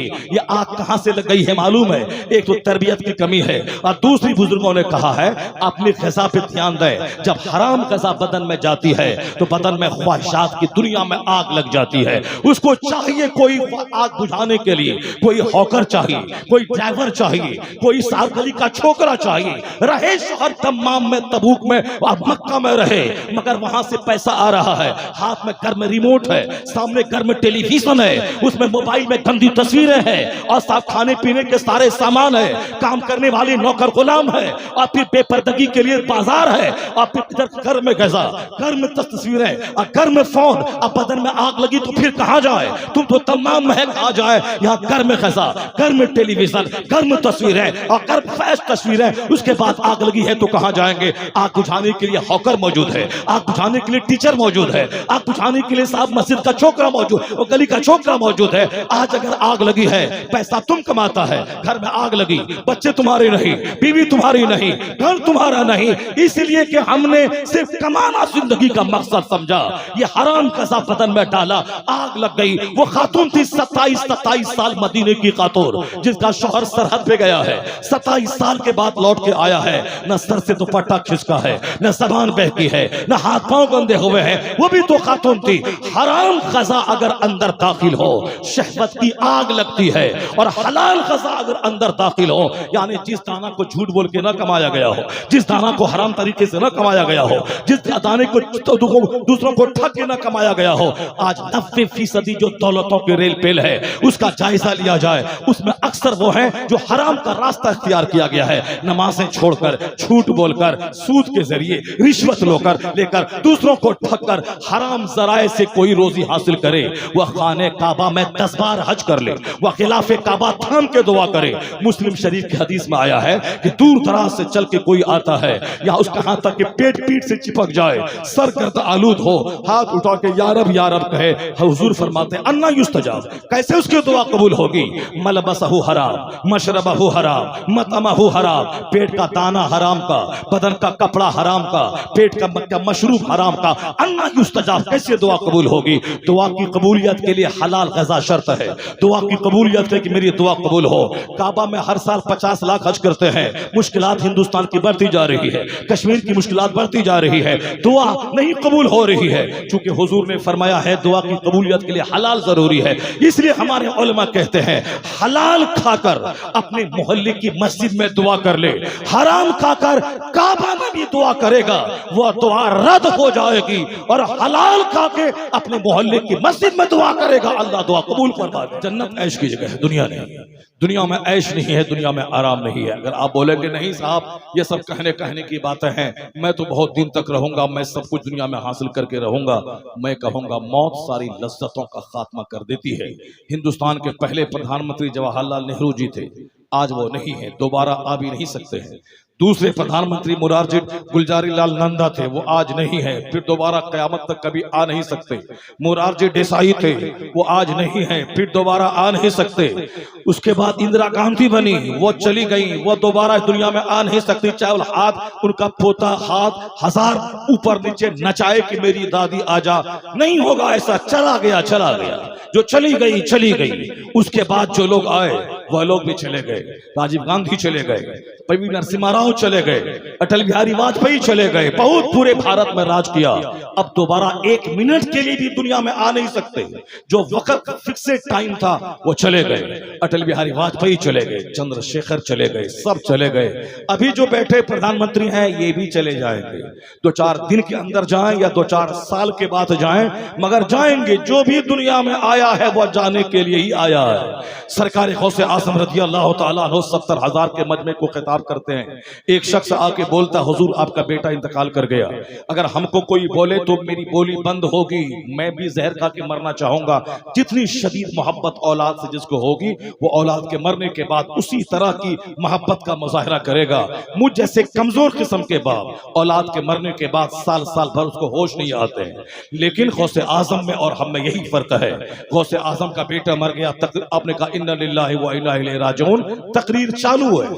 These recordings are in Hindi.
ये आग कहां से लग गई है मालूम है? एक तो तरबियत की कमी है और दूसरी बुजुर्गों ने कहा है अपनी ग़िज़ा पे ध्यान दें। जब हराम ग़िज़ा बदन में जाती है तो बदन में ख्वाहिशात की दुनिया में आग लग जाती है। उसको चाहिए कोई आग बुझाने के लिए कोई हॉकर चाहिए, कोई ड्राइवर चाहिए, कोई सार्कली का छोकरा चाहिए, रहे शहर तमाम में, तबूक में और मक्का में रहे, मगर वहां से पैसा आ रहा है, हाथ में घर में रिमोट है, सामने घर में टेलीविजन है, उसमें मोबाइल में गंदी तस्वीरें हैं और साथ खाने पीने के सारे सामान है, काम करने वाली नौकर गुलाम है और फिर बेपर्दगी के लिए बाजार है और फिर इधर घर में ग़िज़ा, घर में तस्वीरें और घर में फोन। अब बदन में आग लगी तो फिर कहां जाए? तुम तो तमाम महल आ जाए, यहाँ घर में ग़िज़ा, घर में टेलीविजन, घर में तस्वीरें और घर फैश तस्वीरें। उसके बाद आग लगी है तो कहां जाएंगे? आग बुझाने के लिए हॉकर मौजूद है, आग बुझाने के लिए टीचर मौजूद है, आग बुझाने के लिए साहब मस्जिद का छोकरा मौजूद और गली का छोकरा मौजूद है। आज अगर आग लगी है, पैसा तुम कमाता है, घर में आग लगी, बच्चे तुम्हारे नहीं, बीवी तुम्हारी नहीं, घर तुम्हारा नहीं, इसलिए कि हमने सिर्फ कमाना जिंदगी का मकसद समझा। ये हराम ग़िज़ा बदन में डाला, आग लग गई। वो खातून थी 27 साल मदीने की खातून, जिसका शौहर सरहद पे गया है, 27 साल के बाद लौट के आया है, न सर से दुपट्टा खिसका है, न ज़बान बहकी है, न हाथ पांव गंदे हुए हैं। वो भी तो खातून थी। हराम ग़िज़ा अगर अंदर दाखिल हो शहवत की आग लगती है, और हलाल ग़िज़ा अगर अंदर दाखिल हो, यानी जिस दाना को झूठ बोल के ना कमाया गया हो, जिस दाना को हराम तरीके से ना कमाया गया हो, जिस दाने को दूसरों को ठग के ना कमाया गया हो, आज 90% जो दौलतों के रेल पेल है उसका जायजा लिया जाए, उसमें अक्सर वो हैं जो हराम का रास्ता इख्तियार किया गया है। नमाजें छोड़कर, झूठ बोलकर, सूद के जरिए रिश्वत लेकर दूसरों को ठग कर हराम जराए से कोई रोजी हासिल करे, वह खाने काबा में 10 बार हज कर ले, वह खिलाफे काबा थाम के दुआ करे। मुस्लिम शरीफ की हदीस में आया है कि दूर दराज से चल के कोई आता है या उसका हाथ तक के पेट पीठ से चिपक जाए, सर गर्द आलूद हो, हाथ उठा के या रब कहे, हुजूर फरमाते अन्ना युस्तजाब, कैसे उसकी दुआ कबूल होगी? मलबसहु हराम, मशरबहु हराम, मतअमहु हराम, पेट का दाना हराम का, बदन का कपड़ा हराम का, पेट का मशरूब हराम का, अन्ना युस्तजाब, कैसे दुआ कबूल होगी? दुआ की कबूलियत के लिए हलाल ग़िज़ा शर्त है। दुआ की कबूलियत है कि मेरी दुआ कबूल हो। काबा में हर साल 50 लाख हज करते हैं। मुश्किलात हिंदुस्तान की बढ़ती जा रही है, कश्मीर की मुश्किलात बढ़ती जा रही है, दुआ नहीं कबूल हो रही है, चूंकि हुजूर ने फरमाया है दुआ की कबूलियत के लिए हलाल जरूरी है। इसलिए हमारे उलमा कहते हैं हलाल खाकर अपने मोहल्ले की मस्जिद में दुआ कर ले, हराम खाकर काबा में भी दुआ करेगा वह दुआ रद्द हो जाएगी, और हलाल खा के अपने मोहल्ले की मस्जिद में दुआ करेगा, अल्लाह दुआ कबूल फरमा दे। जन्नत ऐश की जगह है, दुनिया नहीं है। दुनिया में ऐश नहीं है, दुनिया में आराम नहीं है। अगर आप बोलेंगे नहीं साहब ये सब कहने की बातें हैं, मैं तो बहुत दिन तक रहूंगा, मैं सब कुछ दुनिया में हासिल करके रहूंगा, मैं कहूंगा मौत सारी लज्जतों का खात्मा कर देती है। हिंदुस्तान के पहले प्रधानमंत्री जवाहरलाल नेहरू जी थे, आज वो नहीं है, दोबारा आ भी नहीं सकते हैं। दूसरे प्रधानमंत्री मुरारजी गुलजारी लाल नंदा थे, वो आज नहीं है, फिर दोबारा कयामत तक कभी आ नहीं सकते। मुरारजी देसाई थे, वो आज नहीं है, फिर दोबारा आ नहीं सकते। उसके बाद इंदिरा गांधी बनी, वो चली गई, वो दोबारा दुनिया में आ नहीं सकती, चाहे हाथ उनका पोता हाथ 1000 ऊपर नीचे नचाए कि मेरी दादी आजा, नहीं होगा ऐसा। चला गया जो चली गई। उसके बाद जो लोग आए वह लोग भी चले गए। राजीव गांधी चले गए, पी नरसिम्हा राव चले गए, अटल बिहारी वाजपेयी चले गए, बहुत पूरे भारत में राज किया। अब दोबारा 1 मिनट के लिए भी दुनिया में आ नहीं सकते। जो वक्त फिक्सेड टाइम था वो चले गए। अटल बिहारी वाजपेयी चले गए, चंद्रशेखर चले गए, सब चले गए। अभी जो बैठे प्रधानमंत्री हैं ये भी चले जाएंगे, 2-4 दिन के अंदर जाएं या 2-4 साल के बाद जाएं, मगर जाएंगे। जो भी दुनिया में आया है वह जाने के लिए ही आया है। सरकार गौसे आज़म रज़ी अल्लाह तआला अन्हु 70,000 के मजमे को खिताब करते हैं। एक शख्स आके बोलता हुजूर आपका बेटा इंतकाल कर गया, अगर हमको कोई बोले तो मेरी बोली बंद होगी, मैं भी जहर खा के मरना चाहूंगा। जितनी शदीद मोहब्बत औलाद से जिसको होगी वो औलाद के मरने के बाद उसी तरह की मोहब्बत का मुजाहरा करेगा। मुझ जैसे कमजोर किस्म के बाप औलाद के मरने के बाद साल भर उसको होश नहीं आते हैं। लेकिन गौसे आजम में और हम में यही फर्क है। गौसे आजम का बेटा मर गया, आपने कहा इन्ना लिल्लाहि व इन्ना इन्ना इलैहि राजिऊन तकरीर चालू है।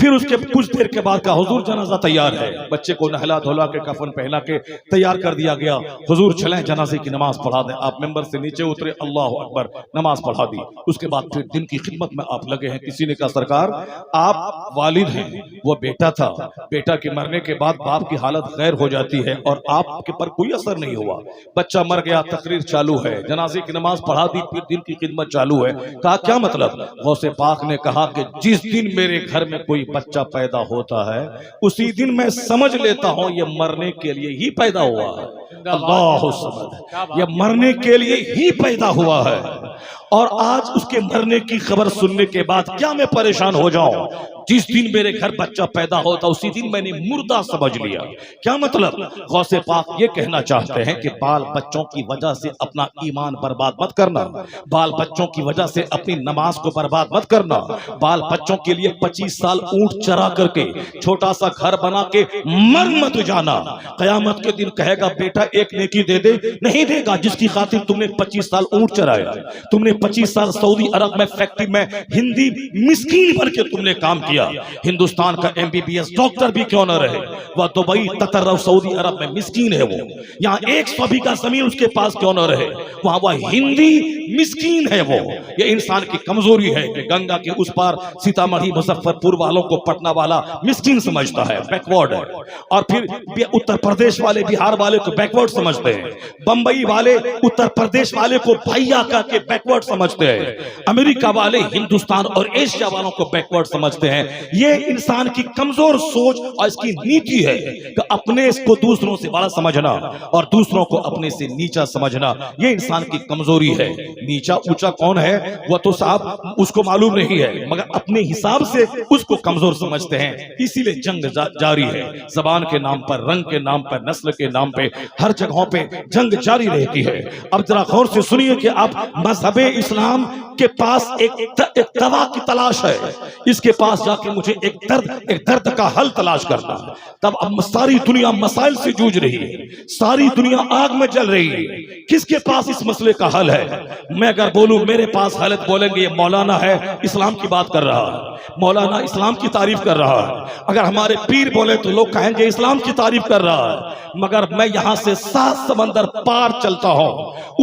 फिर उसके कुछ देर के बाद का हुजूर जनाजा तैयार है, बच्चे को नहला धोला के कफन पहना के तैयार कर दिया गया। हुजूर चलें जनाजे की नमाज पढ़ा दें। आप मेंबर से नीचे उतरे, अल्लाह अकबर, नमाज पढ़ा दी। उसके बाद फिर दिन की खिदमत में आप लगे हैं। किसी ने कहा सरकार आप वालिद हैं, वो बेटा था, बेटा के मरने के बाद बाप की हालत गैर हो जाती है और आपके पर कोई असर नहीं हुआ, बच्चा मर गया, तकरीर चालू है, जनाजे की नमाज पढ़ा दी, फिर दिन की खिदमत चालू है। कहा क्या मतलब? गौसे पाक ने कहा कि जिस दिन मेरे घर में कोई बच्चा पैदा होता है उसी दिन मैं समझ लेता हूं ये मरने के लिए ही पैदा हुआ है। अल्लाह समद, ये मरने के लिए ही पैदा हुआ है। और आज उसके मरने की खबर सुनने के बाद क्या मैं परेशान हो जाऊं? जिस दिन मेरे घर बच्चा पैदा होता उसी दिन मैंने मुर्दा समझ लिया। क्या मतलब? गौसे पाक ये कहना चाहते हैं कि बाल बच्चों की वजह से अपना ईमान बर्बाद मत करना, बाल बच्चों की वजह से अपनी नमाज को बर्बाद मत करना, बाल बच्चों के लिए 25 साल ऊंट चरा करके छोटा सा घर बना के मर मत जाना। कयामत के दिन कहेगा बेटा एक नेकी दे दे, नहीं देगा जिसकी खातिर तुमने 25 साल ऊंट चराया, तुमने 25 साल सऊदी अरब में फैक्ट्री में हिंदी मिस्कीन बन के तुमने काम किया। हिंदुस्तान का MBBS डॉक्टर भी क्यों न रहे, वह दुबई कतर सऊदी अरब में मिस्कीन है। वो यहाँ 100 बीघा जमीन उसके पास क्यों न रहे, वहां वह हिंदी मिस्कीन है। वो ये इंसान की कमजोरी है कि गंगा के उस पार सीतामढ़ी मुजफ्फरपुर वालों को पटना वाला मिस्कीन समझता है, बैकवर्ड है। और फिर उत्तर प्रदेश वाले बिहार वाले को बैकवर्ड समझते हैं, बंबई वाले उत्तर प्रदेश वाले को भैया का के बैकवर्ड समझते हैं, अमेरिका वाले हिंदुस्तान और एशिया वालों को बैकवर्ड समझते हैं। ये इंसान की कमजोर सोच और इसकी नीति है कि अपने को दूसरों से बड़ा समझना और दूसरों को अपने से नीचा समझना। ये इंसान की कमजोरी है। नीचा ऊंचा कौन है वह तो साहब उसको मालूम नहीं है, मगर अपने हिसाब से उसको कमजोर समझते हैं। इसीलिए जंग जारी है, जबान के नाम पर, रंग के नाम पर, नस्ल के नाम पे, हर जगहों पे जंग जारी रहती है। अब जरा गौर से सुनिए कि आप मजहबे इस्लाम के पास एक दवा की तलाश है, इसके पास जाके मुझे एक दर्द का हल तलाश करना है। तब अब सारी दुनिया मसाइल से जूझ रही है, सारी दुनिया आग में जल रही है, किसके पास इस मसले का हल है? मैं अगर बोलूं मेरे पास हल, बोलेंगे ये मौलाना है, इस्लाम की बात कर रहा है, मौलाना इस्लाम की तारीफ कर रहा है। अगर हमारे पीर बोले तो लोग कहेंगे इस्लाम की तारीफ कर रहा है। मगर मैं यहां से 7 समंदर पार चलता हूं,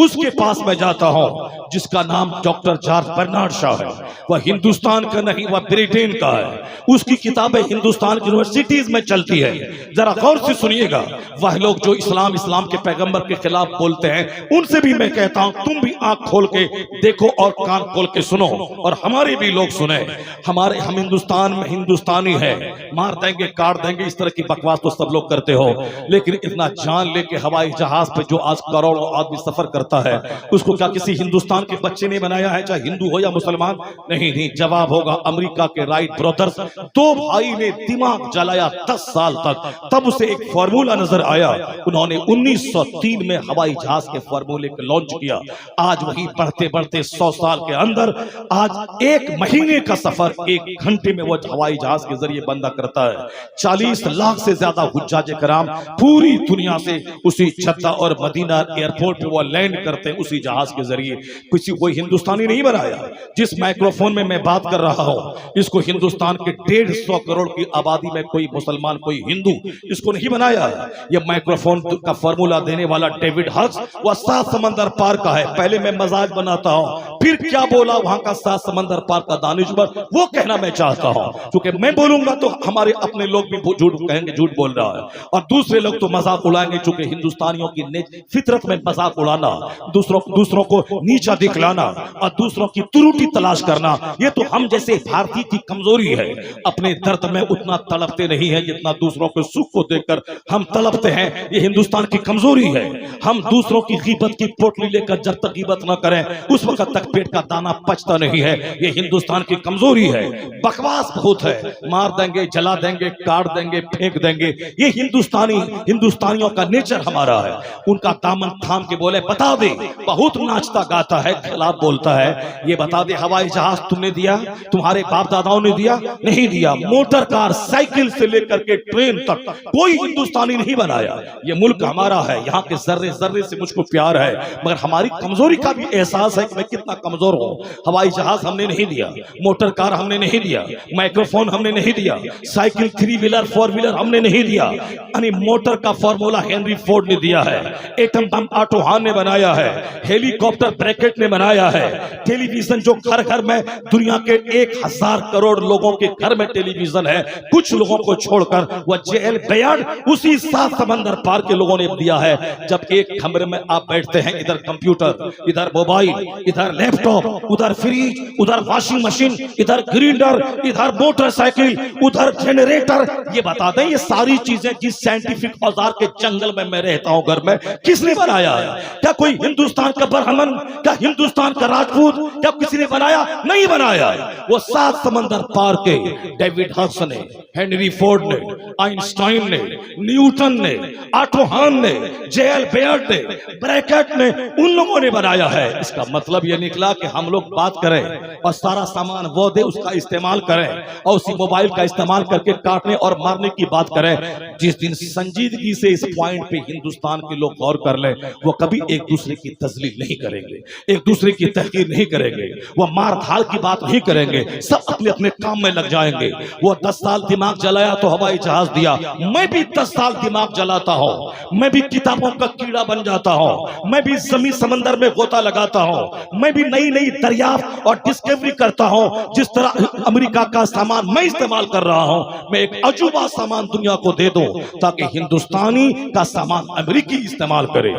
उसके पास मैं जाता हूं जिसका नाम डॉक्टर जॉर्ज बर्नार्ड शॉ है। वह हिंदुस्तान का नहीं, वह ब्रिटेन का है। उसकी किताबें हिंदुस्तान की यूनिवर्सिटीज में चलती है। जरा गौर से सुनिएगा, वह लोग जो इस्लाम के पैगंबर के खिलाफ बोलते हैं, उनसे भी मैं कहता हूं तुम भी आंख खोल के देखो और कान खोल के सुनो, और हमारे भी लोग सुने। हम हिंदुस्तान में हिंदुस्तानी है, मार देंगे काट देंगे इस तरह की बकवास तो सब लोग करते हो, लेकिन इतना जान लेके हवाई जहाज पे जो आज करोड़ों आदमी सफर करता है, उसको क्या किसी हिंदुस्तान के बच्चे ने बनाया है, चाहे हिंदू हो या मुसलमान? नहीं, जवाब होगा अमेरिका के राइट ब्रदर्स, 2 भाई ने दिमाग जलाया 10 साल तक, तब उसे एक फार्मूला नजर आया। उन्होंने 1903 में हवाई जहाज के फार्मूले को लॉन्च किया। आज वही बढ़ते बढ़ते 100 साल के अंदर आज 1 महीने का सफर 1 घंटे में वो हवाई जहाज के जरिए बंदा करता है। 40 लाख से ज्यादा हुज्जाज कराम पूरी दुनिया से उसी जद्दा और मदीना एयरपोर्ट पे वो लैंड करते हैं उसी जहाज के जरिए। किसी कोई हिंदुस्तानी नहीं बनाया। जिस माइक्रोफोन में मैं बात कर रहा हूं, इसको हिंदुस्तान के 150 करोड़ की आबादी में कोई मुसलमान कोई हिंदू इसको नहीं बनाया। ये माइक्रोफोन का फॉर्मूला देने वाला डेविड हक्स, वह 7 समंदर पार का है। पहले मैं मजाक बनाता हूं, फिर क्या बोला वहां का 7 समंदर पार का दानिश्वर, वो कहना मैं चाहता हूं, क्योंकि मैं बोलूंगा तो हमारे अपने लोग भी झूठ कहेंगे, झूठ बोल रहा है, और दूसरे लोग तो मजाक उड़ाएंगे। चूंकि हिंदुस्तानियों की फितरत में मजाक उड़ाना, दूसरों को नीचा दिखलाना और दूसरों की त्रुटि तलाश करना, ये तो हम जैसे भारतीय की कमजोरी है। अपने दर्द में उतना तड़पते नहीं है जितना दूसरों के सुख को देखकर हम तड़पते हैं। ये हिंदुस्तान की कमजोरी है। हम दूसरों की गीबत की पोटली लेकर जब तक गीबत न करें उस वक्त तक पेट का दाना पचता नहीं है। ये हिंदुस्तान की कमजोरी है। बकवास बहुत है, मार देंगे, जला देंगे, काट देंगे, फेंक देंगे। ये हिंदुस्तानियों का नेचर हमारा है। उनका दामन थाम के बोले बता दे, बहुत नाचता गाता है, खिलाफ बोलता है। ये बता दे, हवाई जहाज तुमने दिया? तुम्हारे बाप दादाओं ने दिया? नहीं दिया। मोटर कार, साइकिल से लेकर के ट्रेन तक कोई हिंदुस्तानी नहीं बनाया। ये मुल्क हमारा है, यहाँ के जर्रे जर्रे से मुझको प्यार है, मगर हमारी कमजोरी का भी एहसास है कि मैं कितना कमजोर हूँ। हवाई जहाज हमने नहीं दिया, मोटर कार हमने नहीं दिया, माइक्रोफोन हमने नहीं दिया, साइकिल, 3 व्हीलर 4 व्हीलर हमने नहीं दिया। यानी मोटर का फॉर्मूला हेनरी फोर्ड ने दिया है, एटम बम ऑटो हान ने बनाया है, हेलीकॉप्टर ब्रैकेट ने बनाया है, टेलीविजन जो घर घर में दुनिया के 1000 करोड़ लोगों के घर में टेलीविजन है, कुछ लोगों को छोड़कर, वह जेएल बेयार्ड उसी 7 समंदर पार के लोगों ने दिया है। जब एक कमरे में आप बैठते हैं, इधर कंप्यूटर, इधर मोबाइल, इधर लैपटॉप, उधर फ्रिज, उधर वॉशिंग मशीन, इधर ग्राइंडर, इधर मोटरसाइकिल, उधर जनरेटर, ये बता दें ये सारी चीजें जिस साइंटिफिक औजार के जंगल में मैं रहता हूं घर में, किसने बनाया है? क्या कोई हिंदुस्तान का बरहमन, क्या हिंदुस्तान का राजपूत, क्या किसी ने बनाया? नहीं बनाया। वो 7 समंदर पार के डेविड हक्स ने, हेनरी फोर्ड ने, आइंस्टाइन ने, न्यूटन ने, ऑटो हान ने, जेएल बेयर्ड ने, ब्रैकेट ने, उन लोगों ने बनाया है। इसका मतलब यह निकला कि हम लोग बात करें और सारा सामान वो दे, उसका इस्तेमाल करें और उसी मोबाइल का इस्तेमाल करके काटने और मारने की बात करें। जिस दिन संजीदगी से इस पॉइंट पे हिंदुस्तान के लोग गौर कर लें, वो कभी एक दूसरे की तजलील नहीं करेंगे, एक दूसरे की तहकीर नहीं करेंगे, वो मार धाड़ की बात नहीं करेंगे, सब अपने अपने काम में लग जाएंगे। वो 10 साल दिमाग जलाया तो हवाई जहाज दिया, मैं भी 10 साल दिमाग जलाता हूँ, मैं भी किताबों का कीड़ा बन जाता हूँ, मैं भी जमीन समंदर में गोता लगाता हूँ, मैं भी नई नई दरियाफ्त और डिस्कवरी करता हूँ। जिस तरह अमेरिका का सामान मैं इस्तेमाल कर रहा हूँ, मैं एक अजूबा सामान दुनिया को दे दूं ताकि हिंदुस्तानी का सामान अमेरिकी इस्तेमाल करे,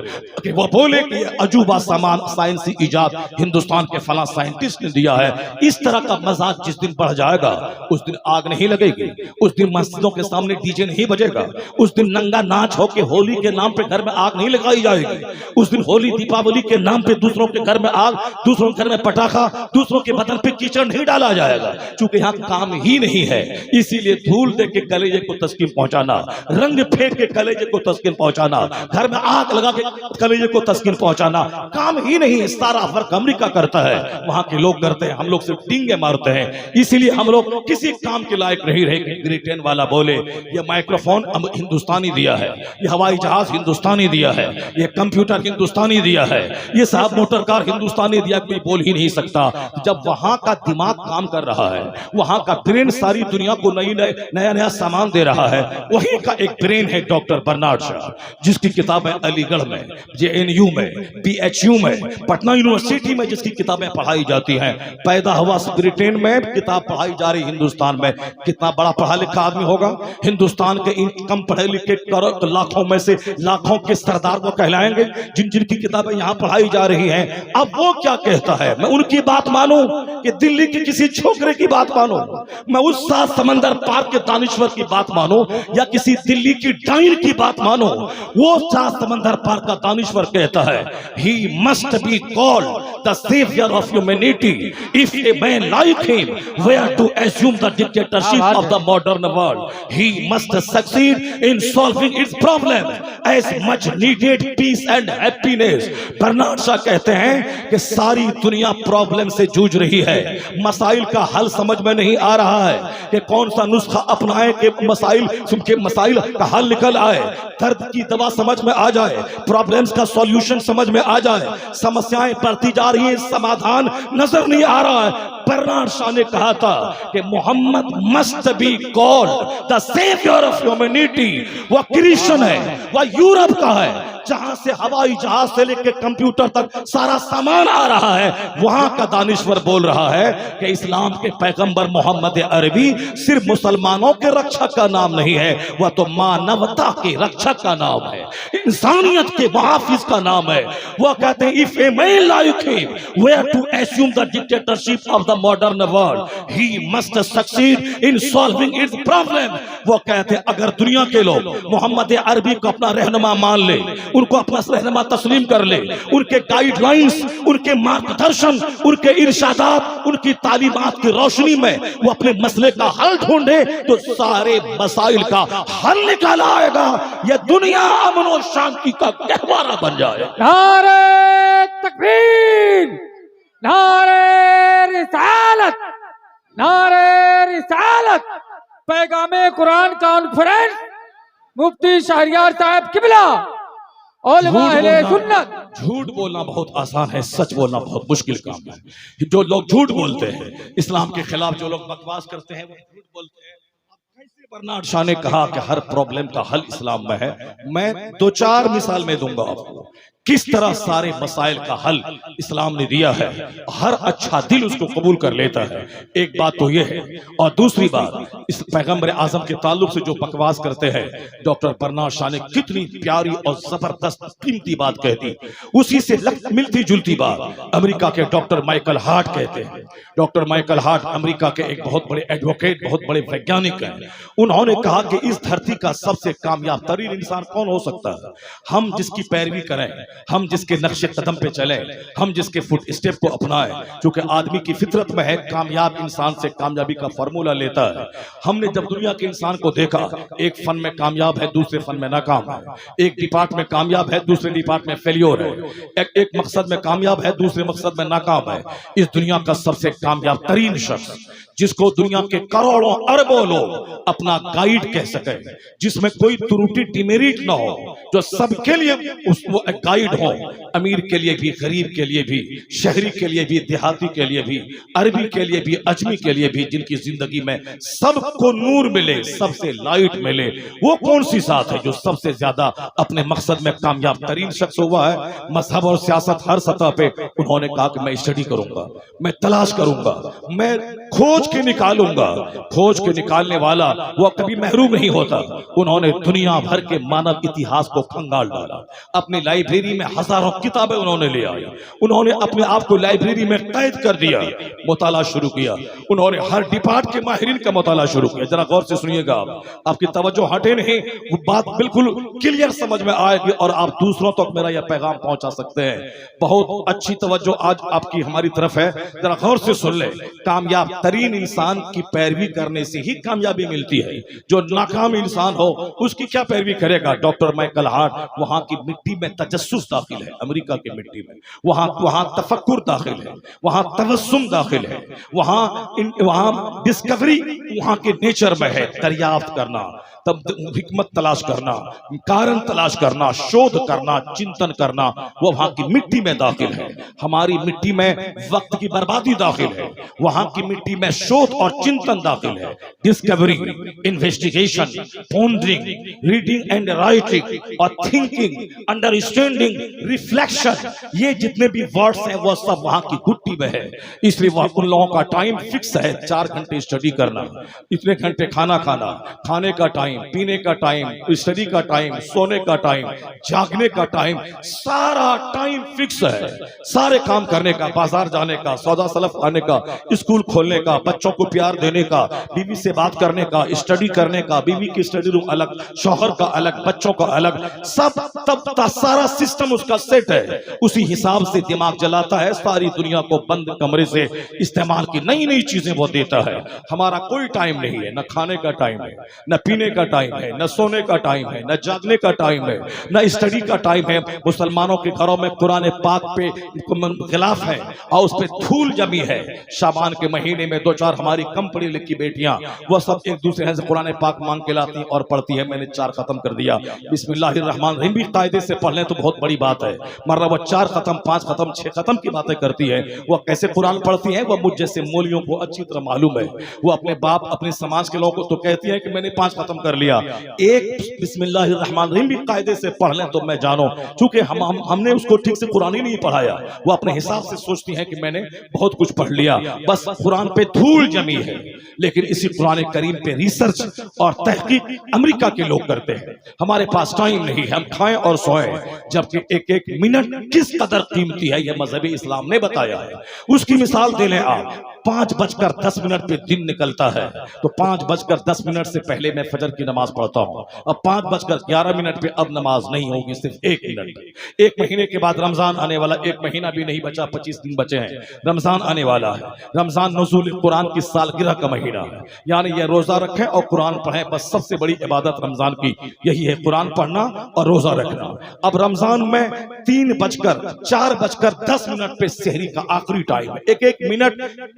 कि वो बोले कि ये अजूबा सामान साइंसी इजाद हिंदुस्तान के फला साइंटिस्ट ने दिया है। इस तरह का मजाक जिस दिन बढ़ जाएगा, उस दिन आग नहीं लगेगी, उस दिन मस्जिदों के सामने डीजे नहीं बजेगा, उस दिन नंगा नाच होके होली के नाम पे घर में आग नहीं लगाई जाएगी, उस दिन होली दीपावली के नाम पे दूसरों के घर में आग, दूसरों के घर में पटाखा, दूसरों के बदन पे कीचड़ नहीं डाला जाएगा, क्योंकि यहाँ काम ही नहीं है। इसीलिए धूल दे के कलेजे को तस्कीन पहुंचाना, रंग फेंक के कलेजे को तस्कीन पहुंचाना, घर में आग लगा के कलेजे को तस्कीन पहुंचाना काम ही नहीं है। सारा वर्क अमेरिका करता है, वहां के लोग करते हैं, हम लोग सिर्फ टिंगे मारते हैं। इसीलिए हम लोग किसी काम के लायक नहीं रहे। ब्रिटेन वाला बोले ये माइक्रोफोन हिंदुस्तानी दिया है, ये हवाई जहाज हिंदुस्तानी दिया है, ये कंप्यूटर हिंदुस्तानी दिया है, ये साहब मोटर कार हिंदुस्तानी दिया, कोई बोल ही नहीं सकता। जब वहां का दिमाग काम कर रहा है, वहां का ब्रेन सारी दुनिया को नया नया सामान दे रहा है, वहीं का एक ब्रेन है डॉक्टर बर्नार्ड शॉ, जिसकी किताबें अलीगढ़ में, जेएनयू में, बीएचयू में, पटना यूनिवर्सिटी में जिसकी किताबें पढ़ाई जाती हैं। पैदा हुआ ब्रिटेन में, किताब पढ़ाई जा रही हिंदुस्तान में। कितना बड़ा पढ़ा लिखा आदमी होगा हिंदुस्तान के इन कम पढ़े लिखे करोड़ लाखों में से लाखों के सरदार को कहलाएंगे जिन जिनकी किताबें यहाँ पढ़ाई जा रही हैं। अब वो क्या कहता है, मैं उनकी बात मानूं कि दिल्ली के किसी छोकरे की बात मानूं, मैं उस 7 समंदर पार के दानिश्वर की बात मानूं, या किसी दिल्ली की डाइन की बात मानूं? वो 7 समंदर पार का दानिश्वर कहता है, he must be called the savior of humanity. If a man like him were to assume the dictatorship of the modern world, he must succeed in solving its problems as much needed peace and happiness. Bernard Shaw कहते हैं कि सारी दुनिया प्रॉब्लम से जूझ रही है, मसाइल का हल समझ में नहीं आ रहा है कि कौन सा नुस्खा अपनाए कि मसाइल का हल निकल आए, दर्द की दवा समझ में आ जाए, प्रॉब्लम्स का सॉल्यूशन समझ में आ जाए। समस्याएं बढ़ती जा रही हैं, समाधान नजर नहीं आ रहा है। बर्नार्ड शॉ ने कहा था कि Mohammad must be called the saviour of humanity. वह क्रिश्चियन है, वह यूरोप का है, जहां से हवाई जहाज से लेकर कंप्यूटर तक सारा सामान आ रहा है, वहां का दानिश्वर बोल रहा है कि इस्लाम के पैगंबर मोहम्मद अरबी सिर्फ मुसलमानों के रक्षक का नाम नहीं है, वह तो मानवता के रक्षक का नाम है, इंसानियत के मुहाफिज का नाम है। वह कहते हैं if a man like him were to assume the dictatorship of the modern world, he must succeed in solving its problem. वो कहते हैं अगर दुनिया के लोग मोहम्मद अरबी को अपना रहनुमा मान ले, उनको अपना रहनुमा तस्लीम कर ले, उनके गाइडलाइंस, उनके मार्गदर्शन, उनके इरशादात, उनकी तालीमात की रोशनी में वो अपने मसले का हल ढूंढे, तो सारे मसाइल का हल निकल आएगा। यह दुनिया अमन और शांति का गहवारा बन जाएगा। नारे तकबीर, नारे रिसालत, नारे रिसालत। पैगामे कुरान कॉन्फ्रेंस, मुफ्ती शहरियार साहब किबला, उलमा अहले सुन्नत। झूठ बोलना बहुत आसान है, सच बोलना बहुत मुश्किल काम है। जो लोग झूठ बोलते हैं, इस्लाम के खिलाफ जो लोग बकवास करते हैं, वो झूठ बोलते हैं। बर्नार्ड शॉ ने कहा कि हर प्रॉब्लम का हल इस्लाम में है। मैं 2-4 मिसाल में दूंगा आपको किस तरह सारे मसाइल का हल इस्लाम ने दिया है। हर अच्छा दिल उसको कबूल कर लेता है। एक बात तो यह है, और दूसरी बात, इस पैगंबर आजम के ताल्लुक से जो बकवास करते हैं, डॉक्टर बर्नार्ड शॉ ने कितनी प्यारी और जबरदस्त कीमती बात कह दी। उसी से मिलती जुलती बात अमेरिका के डॉक्टर माइकल हार्ट कहते हैं। डॉक्टर माइकल हार्ट अमेरिका के एक बहुत बड़े एडवोकेट, बहुत बड़े वैज्ञानिक हैं। उन्होंने कहा कि इस धरती का सबसे कामयाब तरीन इंसान कौन हो सकता है? हम जिसकी पैरवी करें, हम जिसके नक्शे कदम पे चले, हम जिसके फुट स्टेप को अपनाएं। क्योंकि आदमी की फितरत में है कामयाब इंसान से कामयाबी का फार्मूला लेता है। हमने जब दुनिया के इंसान को देखा, एक फन में कामयाब है, दूसरे फन में नाकाम है। एक डिपार्ट में कामयाब है, दूसरे डिपार्ट में फेलियर है। एक मकसद में कामयाब है, दूसरे मकसद में नाकाम है। इस दुनिया का सबसे कामयाब तरीन शख्स, जिसको दुनिया के करोड़ों अरबों लोग अपना गाइड कह सके, जिसमें कोई त्रुटि डिमेरिट ना हो, जो सबके लिए वो गाइड हो, अमीर के लिए भी, गरीब के लिए भी, शहरी के लिए भी, देहाती के लिए भी, अरबी के लिए भी, अजमी के लिए भी, जिनकी जिंदगी में सबको नूर मिले, सबसे लाइट मिले। वो कौन सी साथ है जो सबसे ज्यादा अपने मकसद में कामयाब तरीन शख्स हुआ है? मजहब और सियासत हर सतह पे उन्होंने कहा कि मैं स्टडी करूंगा, मैं तलाश करूंगा, मैं खोज के निकालूंगा। खोज के निकालने वाला वो कभी महरूम नहीं होता। उन्होंने दुनिया भर के मानव इतिहास को खंगाल डाला। अपनी लाइब्रेरी में हजारों किताबें उन्होंने ले आई। उन्होंने अपने आप को लाइब्रेरी में कैद कर दिया, मुताला शुरू किया। उन्होंने हर डिपार्ट के माहिरीन का मुताला शुरू किया। जरा गौर से सुनिएगा, आपकी तवज्जो हटे नहीं, वो बात बिल्कुल क्लियर समझ में आएगी और आप दूसरों तक मेरा यह पैगाम पहुंचा सकते हैं। बहुत अच्छी तवज्जो आज आपकी हमारी तरफ है, जरा गौर से सुन ले। कामयाब तरीन इंसान की पैरवी करने से ही कामयाबी मिलती है। जो नाकाम इंसान हो उसकी क्या पैरवी करेगा? डॉक्टर माइकल हार्ट, वहां की मिट्टी में तजस्सुस दाखिल है, अमेरिका की मिट्टी में वहां तफक्कुर दाखिल है, वहां तवस्सुम दाखिल है, वहां डिस्कवरी वहां के नेचर में है। दरियाफ्त करना, तब हिकमत तलाश करना, कारण तलाश करना, शोध करना, चिंतन करना, वो वहां की मिट्टी में दाखिल है। हमारी मिट्टी में वक्त की बर्बादी दाखिल है, वहां की मिट्टी में शोध और चिंतन दाखिल है। Discovery, investigation, pondering, reading and writing और थिंकिंग, अंडरस्टैंडिंग, रिफ्लेक्शन, ये जितने भी वर्ड्स हैं वो सब वहां की गुट्टी में है। इसलिए वह उन लोगों का टाइम फिक्स है, 4 घंटे स्टडी करना, इतने घंटे खाना खाना, खाने का टाइम, पीने का टाइम, स्टडी का टाइम, सोने का टाइम, जागने का टाइम, सारा टाइम फिक्स है। सारे काम करने का, बाजार जाने का, सौदा सलफ आने का, स्कूल खोलने का, बच्चों को प्यार देने का, बीवी से बात करने का, स्टडी करने का, बीवी की स्टडी रूम अलग, शौहर का अलग, बच्चों का अलग, सब तब सारा सिस्टम उसका सेट है। उसी हिसाब से दिमाग जलाता है, सारी दुनिया को बंद कमरे से इस्तेमाल की नई नई चीजें वो देता है। हमारा कोई टाइम नहीं है, न खाने का टाइम है, न पीने का टाइम है, न सोने का टाइम है, न जागने का टाइम है, न स्टडी का टाइम है। मुसलमानों के घरों में कुरान पाक पे गिलाफ है और उस पे धूल जमी है। शाबान के महीने में 2-4 हमारी कम पढ़ी लिखी बेटियां वो सब एक दूसरे से कुरान पाक मांग के लाती और पढ़ती है। मैंने 4 खत्म कर दिया, बिस्मिल्लाहिर्रहमानिर्रहीम भी कायदे से पढ़ लें तो बहुत बड़ी बात है, मगर वो 4 खत्म, 5 खत्म, 6 खत्म की बातें करती है। वो कैसे कुरान पढ़ती है, वो मुझ जैसे मौलियों को अच्छी तरह मालूम है। वो अपने बाप, अपने समाज के लोगों को तो कहती है कि मैंने 5 खत्म कर लिया। एक बिस्मिल्लाहिर्रहमानिर्रहीम भी कायदे से पढ़ लें तो मैं जानो, क्योंकि हमने उसको ठीक से कुरान ही नहीं पढ़ाया। वो अपने हिसाब से सोचती है कि मैंने बहुत कुछ पढ़ लिया, बस कुरान पे धूल जमी है। लेकिन इसी कुरान करीम पे रिसर्च और तहकीक अमेरिका के लोग करते हैं। हमारे पास टाइम नहीं है, हम खाएं और सोएं, जबकि एक एक मिनट किस कदर कीमती है यह मजहबी इस्लाम ने बताया है। उसकी मिसाल दे लें आप, 5:10 पे दिन निकलता है तो 5:10 से पहले मैं फजर की की नमाज पढ़ता हूँ। अब 5:11 पे अब नमाज नहीं होगी, सिर्फ 1 मिनट। 1 महीने के बाद रमजान आने वाला, 1 महीना भी नहीं बचा, 25 दिन बचे हैं, रमजान आने वाला है। रमजान नुज़ूल कुरान की सालगिरह का महीना है, यानी ये रोजा रखें और कुरान पढ़ें, बस सबसे बड़ी इबादत रमजान की यही है, कुरान पढ़ना और रोजा रखना। अब रमजान में 4:10 पे सहरी का आखिरी टाइम है। 1-1 मिनट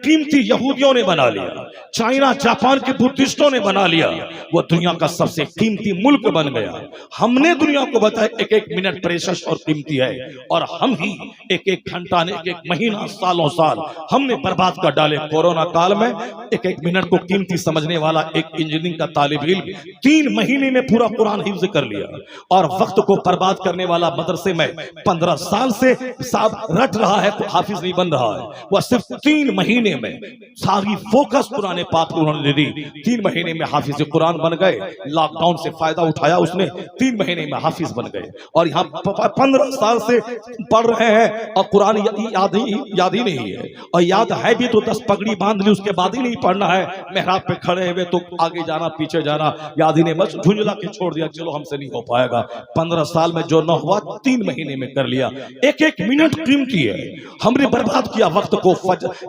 कीमती यहूदियों ने बना लिया, चाइना जापान के बुद्धिस्टों ने बना लिया, वो दुनिया का सबसे कीमती मुल्क बन गया। हमने दुनिया को बताया 1-1 मिनट प्रेशस और कीमती है, और हम ही 1-1 घंटा ने 1-1 महीना, सालों साल हमने बर्बाद कर डाले। कोरोना काल में 1-1 मिनट को कीमती समझने वाला एक इंजीनियरिंग का तालिब इल्म 3 महीने में पूरा कुरान हिफ्ज कर लिया, और वक्त को बर्बाद करने वाला मदरसे में 15 साल से साहब रट रहा है तो हाफिज नहीं बन रहा है। वह सिर्फ 3 महीने में सारी फोकस पुराने पाक को उन्होंने दे दी, 3 महीने में हाफिज कुरान बन गए। लॉकडाउन से फायदा उठाया उसने, 3 महीने में हाफिज बन गए, और यहाँ 15 साल से पढ़ रहे हैं और कुरान याद ही नहीं है, और याद है भी तो 10 पगड़ी बांध ली, उसके बाद ही नहीं पढ़ना है। मेहराब पे खड़े हुए तो आगे जाना पीछे जाना याद ही नहीं, बस झुंझला के छोड़ दिया, चलो हमसे नहीं हो पाएगा। 15 साल में जो न हुआ 3 महीने में कर लिया। 1-1 मिनट कीमती है, हमने बर्बाद किया वक्त को।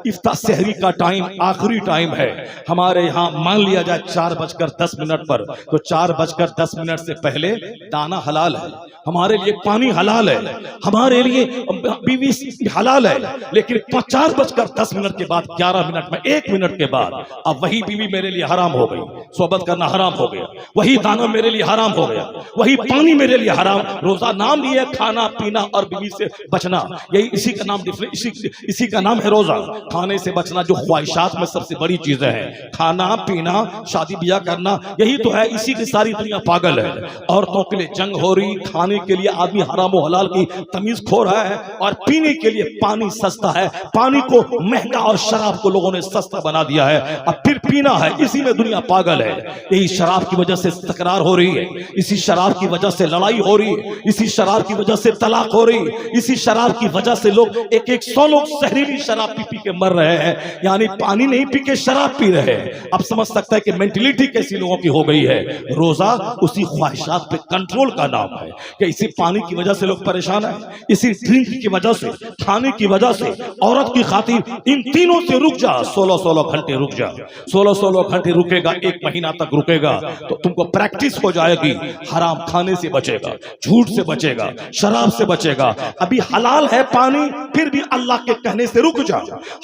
इफ्तार सहरी का टाइम आखिरी टाइम है हमारे यहाँ, मान लिया जाए 4:10 पर, तो 4:10 से पहले दाना हलाल है, हमारे लिए पानी हलाल है, हमारे लिए बीवी हलाल है, लेकिन 4:10 के बाद 11 मिनट में 1 मिनट के बाद अब वही बीवी मेरे लिए हराम हो गई, सोबत करना हराम हो गया, वही दाना मेरे लिए हराम हो गया, वही पानी मेरे लिए हराम। रोजा नाम लिया खाना पीना और बीवी से बचना, यही इसी का नाम इसी का नाम है रोजा, खाने से बचना, जो ख्वाहिशात में सबसे बड़ी चीजें हैं, खाना पीना शादी ब्याह करना, यही तो है। इसी की सारी दुनिया पागल है, औरतों के लिए जंग हो रही, खाने के लिए आदमी हराम और हलाल की तमीज खो रहा है, और पीने के लिए पानी सस्ता है, पानी को महंगा और शराब को लोगों ने सस्ता बना दिया है, अब फिर पीना है, इसी में दुनिया पागल है। यही शराब की वजह से तकरार हो रही है, इसी शराब की वजह से लड़ाई हो रही है, इसी शराब की वजह से तलाक हो रही है, इसी शराब की वजह से लोग 100 लोग जहरीली शराब पी के मर रहे हैं, यानी पानी नहीं पी के शराब पी रहे हैं। अब समझ सकता है कि मेंटलिटी कैसी लोगों की हो गई है। रोजा उसी ख्वाहिशात पे कंट्रोल का नाम है कि इसी पानी की वजह से लोग परेशान है, इसी ड्रिंक की वजह से, खाने की वजह से, औरत की खातिर, इन तीनों से रुक जा। 16-16 घंटे रुक जा, 16-16 घंटे रुकेगा, 1 महीना तक रुकेगा तो तुमको प्रैक्टिस हो जाएगी, हराम खाने से बचेगा, झूठ से बचेगा, शराब से बचेगा। अभी हलाल है पानी, फिर भी अल्लाह के कहने से रुक जा,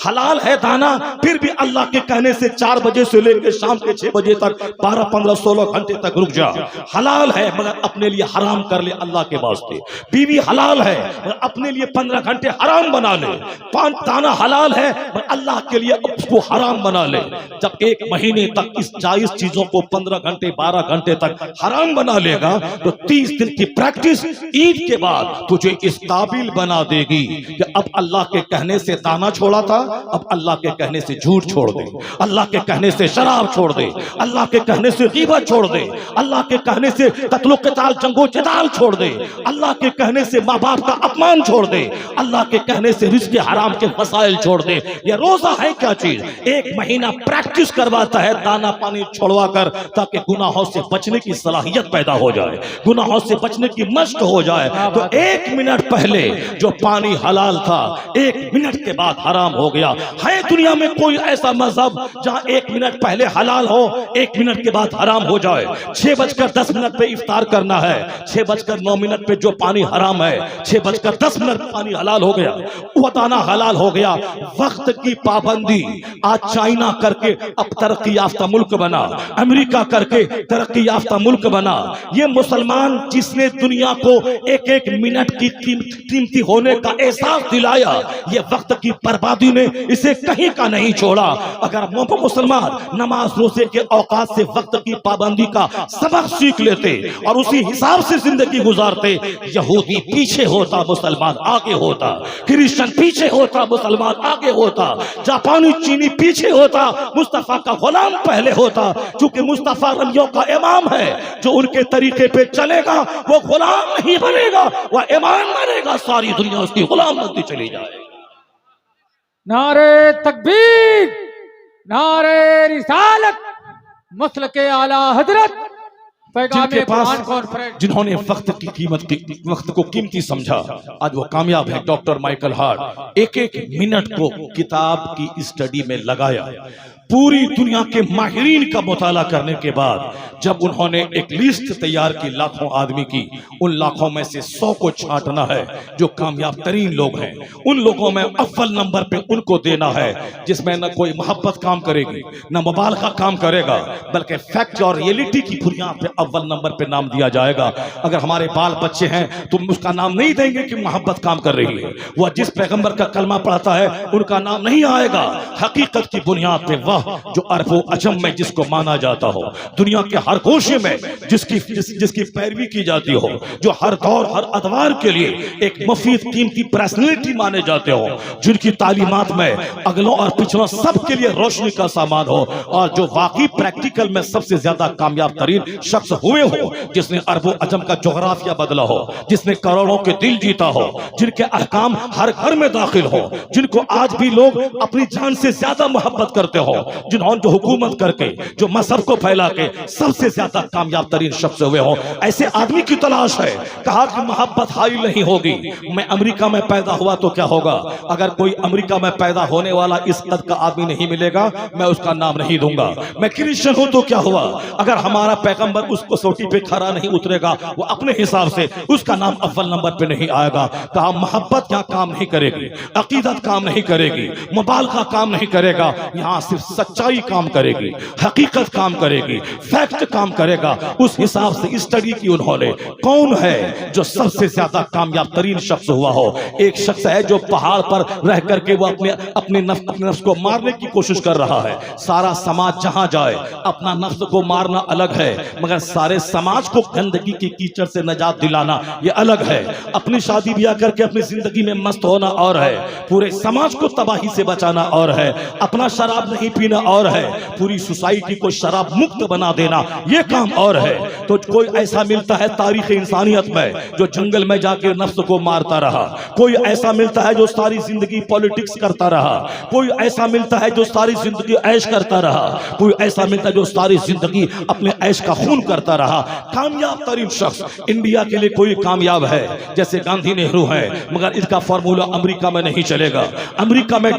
हलाल है दाना, फिर भी अल्लाह के कहने से 4 बजे से लेकर शाम के 6 बजे तक 12, 15, 16 घंटे तक रुक जा। हलाल है मगर अपने लिए हराम कर ले अल्लाह के वास्ते। बीवी हलाल है मगर अपने लिए 15 घंटे हराम बना ले। पान दाना हलाल है मगर अल्लाह के लिए उसको हराम बना ले। जब 1 महीने तक इस जायज चीजों को 15 घंटे 12 घंटे तक हराम बना लेगा तो 30 दिन की प्रैक्टिस ईद के बाद तुझे इस काबिल बना देगी कि अब अल्लाह के कहने से दाना छोड़ा था, अब अल्लाह के कहने से झूठ छोड़ दे, अल्लाह के कहने से शराब छोड़ दे, अल्लाह के कहने से गीबत छोड़ दे, अल्लाह के कहने से कत्लो क़िताल जंगो जदाल छोड़ दे, अल्लाह के कहने से माँ बाप का अपमान छोड़ दे, अल्लाह के कहने से रिज़्क़ हराम के वसाइल छोड़ दे। यह रोजा है क्या चीज? 1 महीना प्रैक्टिस करवाता है दाना पानी छोड़वा कर, ताकि गुनाहों से बचने की सलाहियत पैदा हो जाए, गुनाहों से बचने की मश्क हो जाए। तो 1 मिनट पहले जो पानी हलाल था 1 मिनट के बाद हराम हो गया। है दुनिया में कोई ऐसा मजहब जहां 1 मिनट पहले हलाल हो, 1 मिनट के बाद हराम हो जाए? 6:10 पे इफ्तार करना है, 6:09 पे जो पानी हराम है 6:10 पानी हलाल हो गया, वो दाना हलाल हो गया। वक्त की पाबंदी आज चाइना करके अब तरक्की याफ्ता मुल्क बना, अमेरिका करके तरक्की याफ्ता मुल्क बना। ये मुसलमान जिसने दुनिया को 1-1 मिनट की कीमती होने का एहसास दिलाया, ये वक्त की बर्बादी ने इसे कहीं का नहीं छोड़ा। अगर मुसलमान नमाज रोजे के औकात से वक्त की पाबंदी का सबक सीख लेते और उसी हिसाब से जिंदगी गुजारते, यहूदी पीछे होता मुसलमान आगे होता, क्रिश्चियन पीछे होता मुसलमान आगे होता, जापानी चीनी पीछे होता मुस्तफा का गुलाम पहले होता। क्योंकि मुस्तफा रबियों का इमाम है, जो उनके तरीके पे चलेगा वो गुलाम नहीं बनेगा, वह इमाम बनेगा, सारी दुनिया उसकी गुलाम बनती चली जाए। नारे तकबीर, नारे रिसालत, मसलके आला हजरत पैगामे जिनके कुरान पास कॉन्फ्रेंस, जिन्होंने वक्त को कीमती समझा, आज वो कामयाब है। डॉक्टर माइकल हार्ट एक एक मिनट को किताब की स्टडी में लगाया। पूरी दुनिया के माहिरीन का मुताला करने के बाद जब उन्होंने एक लिस्ट तैयार की लाखों आदमी की, उन लाखों में से 100 को छांटना है जो कामयाब तरीन लोग हैं। उन लोगों में अव्वल नंबर पे उनको देना है जिसमें न कोई मोहब्बत काम करेगी, न मुबालगा काम करेगा, बल्कि फैक्ट और रियलिटी की बुनियाद पे अव्वल नंबर पे नाम दिया जाएगा। अगर हमारे बाल बच्चे हैं तो उसका नाम नहीं देंगे कि मोहब्बत काम कर रही है। वह जिस पैगंबर का कलमा पढ़ता है उनका नाम नहीं आएगा। हकीकत की बुनियाद पे वह जो अरबो अजम में जिसको माना जाता हो, दुनिया के हर कोशे में जिसकी पैरवी की जाती हो, जो हर दौर हर अदवार के लिए एक मुफीद कीमती पर्सनैलिटी माने जाते हो, जिनकी तालीमात में अगलों और पिछलों सबके लिए रोशनी का सामान हो, और जो वाकई प्रैक्टिकल में सबसे ज्यादा कामयाब तरीन शख्स हुए हो, जिसने अरबो अजम का जोग्राफिया बदला हो, जिसने करोड़ों के दिल जीता हो, जिनके अहकाम हर घर में दाखिल हो, जिनको आज भी लोग अपनी जान से ज्यादा मोहब्बत करते हो, जिन्होंने जो हुकूमत करके जो मजहब को फैला के सबसे ज्यादा कामयाब तरीन शख्स हुए हो, ऐसे आदमी की तलाश है। कहा कि मोहब्बत हाई नहीं होगी। मैं अमेरिका में पैदा हुआ तो क्या होगा? अगर कोई अमेरिका में पैदा होने वाला इस कद का आदमी नहीं मिलेगा, मैं उसका नाम नहीं दूंगा। मैं क्रिश्चियन हूं तो क्या हुआ? अगर हमारा पैगंबर उस कसौटी पे खरा नहीं उतरेगा, वो अपने हिसाब से उसका नाम अव्वल नंबर पे नहीं आएगा। कहा मोहब्बत यहाँ काम नहीं करेगी, अकीदत काम नहीं करेगी, मुबालगा काम नहीं करेगा, यहाँ सिर्फ सच्चाई काम करेगी, हकीकत काम करेगी, फैक्ट काम करेगा। उस हिसाब से स्टडी की उन्होंने। कौन है जो सबसे ज्यादा कामयाब तरीन शख्स हुआ हो? एक शख्स है जो पहाड़ पर रह करके वो अपने नफ्स को मारने की कोशिश कर रहा है। सारा समाज जहां जाए अपना नफ्स को मारना अलग है, मगर सारे समाज को गंदगी की कीचड़ से निजात दिलाना ये अलग है। अपनी शादी ब्याह करके अपनी जिंदगी में मस्त होना और है, पूरे समाज को तबाही से बचाना और है। अपना शराब नहीं पीना और है, पूरी सोसाइटी को शराब मुक्त बना देना ये काम और है। तो कोई ऐसा मिलता है तारीख इंसानियत में जो जंगल में जाके नफ्स को मारता रहा, कोई ऐसा मिलता है जो सारी जिंदगी पॉलिटिक्स करता रहा, कोई ऐसा मिलता है जो सारी जिंदगी ऐश करता रहा, कोई ऐसा मिलता है जो सारी जिंदगी अपने ऐश का खून करता रहा। कामयाब तरीन शख्स इंडिया के लिए कोई कामयाब है जैसे गांधी नेहरू है, मगर इसका फॉर्मूला अमेरिका में नहीं चलेगा। अमेरिका में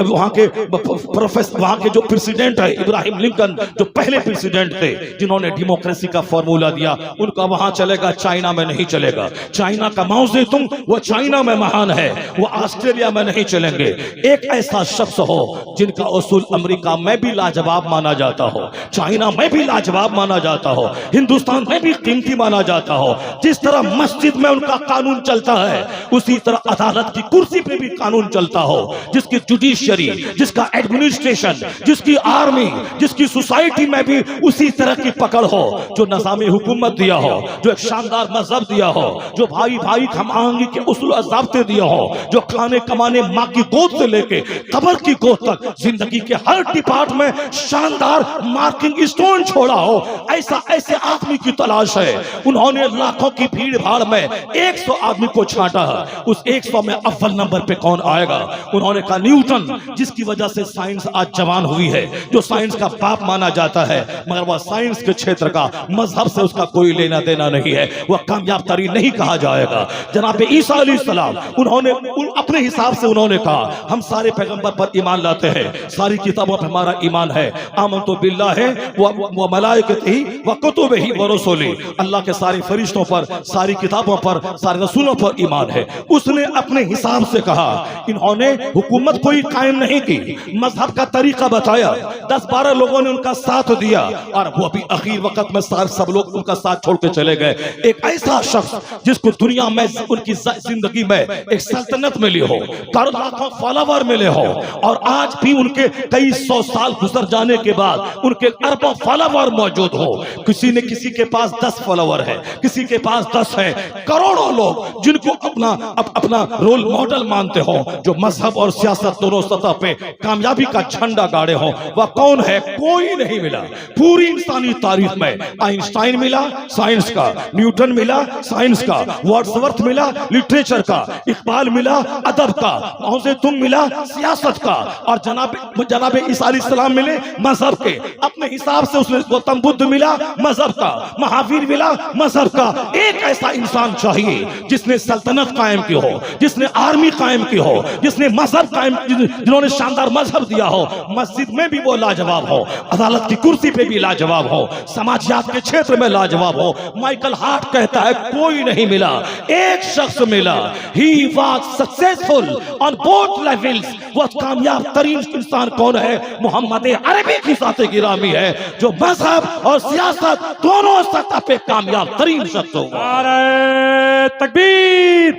वहां के प्रोफेसर, वहां के जो प्रेसिडेंट है इब्राहिम लिंकन, जो पहले प्रेसिडेंट थे जिन्होंने डेमोक्रेसी का फॉर्मूला दिया, उनका वहां चलेगा, चाइना में नहीं चलेगा। चाइना का माओ ज़ेडुंग वो चाइना में महान है, वो ऑस्ट्रेलिया में नहीं चलेंगे। एक ऐसा शख्स हो जिनका उसूल अमेरिका में भी लाजवाब माना जाता हो, चाइना में भी लाजवाब माना जाता हो, हिंदुस्तान में भी कीमती माना जाता हो। जिस तरह मस्जिद में उनका कानून चलता है, उसी तरह अदालत की कुर्सी पे भी कानून चलता हो, जिसकी जुडिशियरी, जिसका एडमिनिस्ट्रेशन, जिसकी आर्मी, जिसकी सोसाइटी में भी उसी तरह की पकड़ हो, जो निज़ाम हुकूमत दिया हो, जो एक शानदार मजहब दिया हो, जो भाई भाई खमांगी के उसूल ज़ाब्ते दिया हो, जो खाने कमाने माँ की गोद से लेके कब्र की गोद तक जिंदगी के हर डिपार्ट में शानदार मार्किंग स्टोन छोड़ा हो, ऐसे आदमी की तलाश है। उन्होंने लाखों की भीड़ भाड़ में 100 आदमी को छांटा है। उस 100 में अव्वल नंबर पे कौन आएगा? उन्होंने कहा न्यूटन, जिसकी वजह से साइंस आज जवान हुई है, जो साइंस का बाप माना जाता है, मगर वह साइंस के क्षेत्र का मजहब से उसका कोई लेना देना नहीं है, वह कामयाब तरीन नहीं कहा जाएगा। जनाब ईसा अलैहिस्सलाम, उन्होंने अपने हिसाब से उन्होंने कहा हम सारे पैगंबर पर ईमान लाते हैं, सारी किताबों पर हमारा ईमान है। आमनतु बिल्लाहि व मलाइकतिही व कुतुबिही व रुसुलिही, अल्लाह के सारे फरिश्तों पर, सारी किताबों पर, सारे रसूलों पर ईमान है। उसने अपने हिसाब से कहा। इन्होंने हुकूमत कोई कायम नहीं की, मजहब का तरीका बताया, 10-12 लोगों ने उनका साथ दिया, और वो भी आखिर वक्त में सब लोग उनका साथ छोड़ के चले गए। एक ऐसा शख्स जिसको दुनिया में उनकी जिंदगी में एक सल्तनत मिली हो, लाखों फॉलोवर मिले हो, और आज भी उनके कई 100 साल गुजर जाने के बाद उनके अरबों फॉलोवर मौजूद हो। किसी ने किसी के पास 10 फॉलोवर है, किसी के पास 10 है, करोड़ों लोग जिनको अपना रोल मॉडल मानते हो, जो मजहब और सियासत दोनों सतह पे कामयाबी का झंडा गाड़े हो। वह कौन है? कोई नहीं मिला। पूरी इंसानी तारीख में आइंस्टाइन मिला साइंस का, न्यूटन मिला साइंस का, वर्ड्सवर्थ मिला लिटरेचर का, इकबाल मिला अदब का, माओ ज़ेडुंग मिला सियासत का, और जनाब ईसा अलैहिस्सलाम मिले मजहब के। अपने हिसाब से उसने वो गौतम बुद्ध मिला मजहब का, महावीर मिला मजहब का। एक ऐसा इंसान चाहिए जिसने सल्तनत कायम की हो, जिसने आर्मी कायम की हो, जिसने मजहब कायम, जिन्होंने शानदार मजहब दिया हो। मस्जिद में भी वो लाजवाब हो, अदालत की कुर्सी पे भी लाजवाब हो, समाजियात के क्षेत्र में लाजवाब हो। माइकल हार्ट कहता है कोई नहीं मिला, एक शख्स मिला। He was successful on both levels। वो कामयाब तरीन इंसान कौन है? मोहम्मद अरबी की ज़ात गिरामी है, जो मजहब और सियासत दोनों सतह पे कामयाब तरीन शख्स होगा। नारे तकबीर,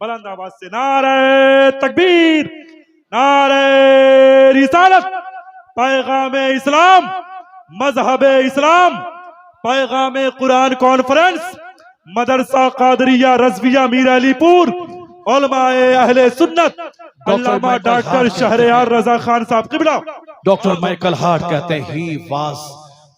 बुलंद आवाज से नारे तकबीर, नारे रिसालत, पैगाम इस्लाम, मजहब इस्लाम, पैगाम कुरान कॉन्फ्रेंस, मदरसा कादरिया रज़विया मीर अलीपुर, उलमाए अहले सुन्नत, अल्लामा डॉक्टर शहरयार रजा खान साहब किबला। डॉक्टर माइकल हार्ट कहते हैं he was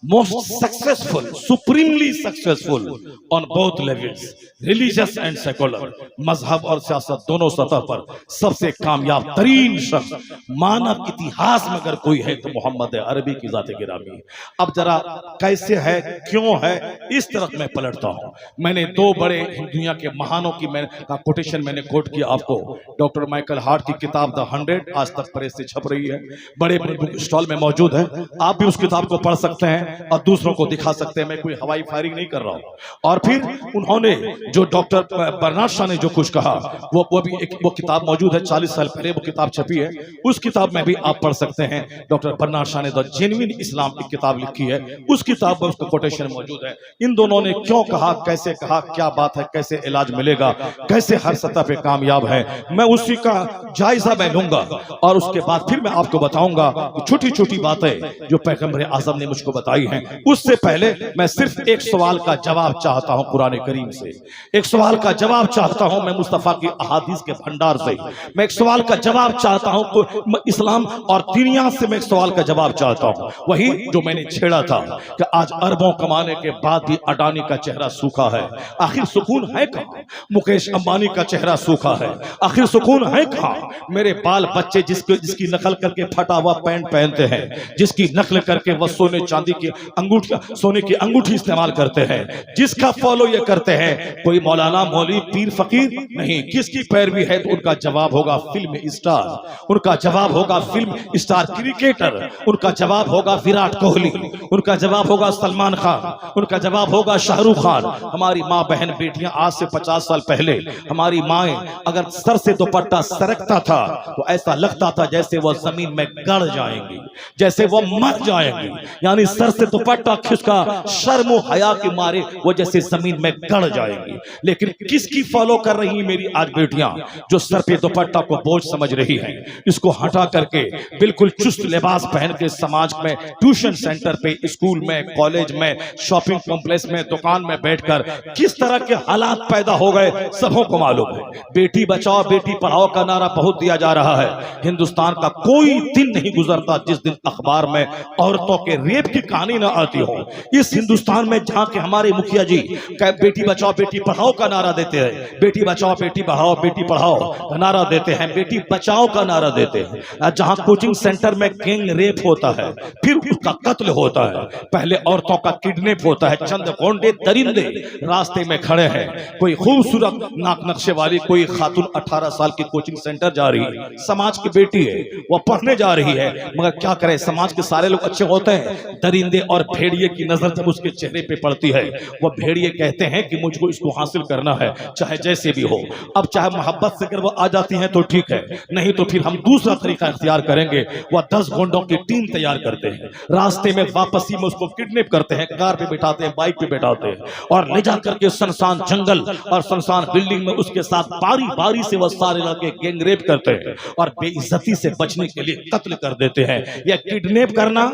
most successful, supremely successful on both levels, religious and secular. मजहब और सियासत दोनों सतह पर सबसे कामयाब तरीन शख्स मानव इतिहास में अगर कोई है तो मोहम्मद अरबी की ज़ात गिरामी। अब जरा कैसे है, क्यों है, इस तरफ मैं पलटता हूँ। मैंने दो बड़े दुनिया के महानों की का कोटेशन मैंने कोट किया आपको। डॉक्टर माइकल हार्ट की किताब द 100 आज तक प्रेस से छप रही है, बड़े बड़े बुक स्टॉल में मौजूद है। आप भी उस किताब को पढ़ सकते हैं और दूसरों को दिखा सकते हैं। मैं कोई हवाई फायरिंग नहीं कर रहा हूँ। और फिर उन्होंने जो डॉक्टर बर्नार्ड शॉ ने जो कुछ कहा वो भी वो किताब मौजूद है, 40 साल पहले वो किताब छपी है। उस किताब में भी आप पढ़ सकते हैं। डॉक्टर बर्नार्ड शॉ ने द जेन्युइन इस्लाम की किताब लिखी है, उस किताब में उसका कोटेशन मौजूद है। इन दोनों ने क्यों कहा, कैसे कहा, क्या बात है, कैसे इलाज मिलेगा, कैसे हर सतह पे कामयाब है, मैं उसी का जायजा मैं लूंगा और उसके बाद फिर मैं आपको बताऊंगा छोटी छोटी बातें जो पैगंबर आजम ने मुझको बताई हैं। उससे पहले मैं सिर्फ एक सवाल का जवाब चाहता हूं कुरान करीम से, एक सवाल का जवाब चाहता हूं मैं मुस्तफा की अहादीस के भंडार से। मैं एक सवाल का जवाब चाहता हूं इस्लाम और दुनिया से। मैं एक सवाल का जवाब चाहता हूं, वही जो मैंने छेड़ा था कि आज अरबों कमाने के बाद भी अडानी का चेहरा सूखा है। आखिर सुकून है कहां? मुकेश अंबानी का चेहरा सूखा है, आखिर सुकून है कहां? मेरे बाल बच्चे जिसकी नकल करके फटा हुआ पैंट पहनते हैं, जिसकी नकल करके वह सोने चांदी की अंगूठियां, सोने की अंगूठी इस्तेमाल करते हैं, जिसका फॉलो ये करते हैं, कोई मौलाना मौलवी पीर फकीर नहीं, किसकी पैरवी है? तो उनका जवाब होगा फिल्म स्टार, उनका जवाब होगा फिल्म स्टार क्रिकेटर, उनका जवाब होगा विराट कोहली, उनका जवाब होगा सलमान खान, उनका जवाब होगा शाहरुख खान। हमारी माँ बहन बेटियां आज से 50 साल पहले हमारी माएं अगर सर से दुपट्टा सरकता था तो ऐसा लगता था जैसे वह जमीन में गड़ जाएंगी, जैसे वह मर जाएंगी। यानी सर से दुपट्टा खिसका शर्म हया के मारे वो जैसे जमीन में गड़ जाएंगी। लेकिन किसकी फॉलो कर रही हैं मेरी आज बेटियां? जो सर पे दुपट्टा को बोझ समझ रही हैं, इसको हटा करके बिल्कुल चुस्त लिबास पहन के समाज में, ट्यूशन सेंटर पे, स्कूल में, कॉलेज में, शॉपिंग कॉम्प्लेक्स में, दुकान में बैठकर किस तरह के हालात पैदा हो गए सबों को मालूम है। बेटी बचाओ बेटी पढ़ाओ का नारा बहुत दिया जा रहा है। हिंदुस्तान का कोई दिन नहीं गुजरता जिस दिन अखबार में औरतों के रेप की कहानी न आती हो। इस हिंदुस्तान में जहां के हमारे मुखिया जी बेटी बचाओ बेटी पढ़ाओ का नारा देते हैं, बेटी बचाओ बेटी पढ़ाओ, बेटी पढ़ाओ का नारा देते हैं, बेटी बचाओ का नारा देते हैं। जहां कोचिंग सेंटर में गैंग रेप होता है, फिर उसका कत्ल होता है, पहले औरतों का किडनैप होता है, चंद गोंडे दरिंदे रास्ते में खड़े हैं, कोई खूबसूरत नाक नक्शे वाली कोई खातून 18 साल की कोचिंग सेंटर जा रही है, समाज की बेटी है, वह पढ़ने जा रही है, मगर क्या करे, समाज के सारे लोग अच्छे होते हैं, दरिंदे और भेड़िए की नजर जब उसके चेहरे पे पड़ती है, वह भेड़िए कहते हैं कि मुझको इसको हासिल करना है चाहे जैसे भी हो। अब चाहे मोहब्बत से अगर वो आ जाती हैं तो ठीक है, नहीं तो फिर हम दूसरा तरीका इख्तियार करेंगे। वह 10 गुंडों की टीम तैयार करते हैं, रास्ते में वापसी में उसको किडनैप करते हैं, कार पे बिठाते हैं, बाइक पे बिठाते हैं और ले जा करके सुनसान जंगल और सुनसान बिल्डिंग में उसके साथ बारी बारी से वह सारे लड़के गैंग रेप करते हैं और बेइज्जती से बचने के लिए कत्ल कर देते हैं। यह किडनैप करना,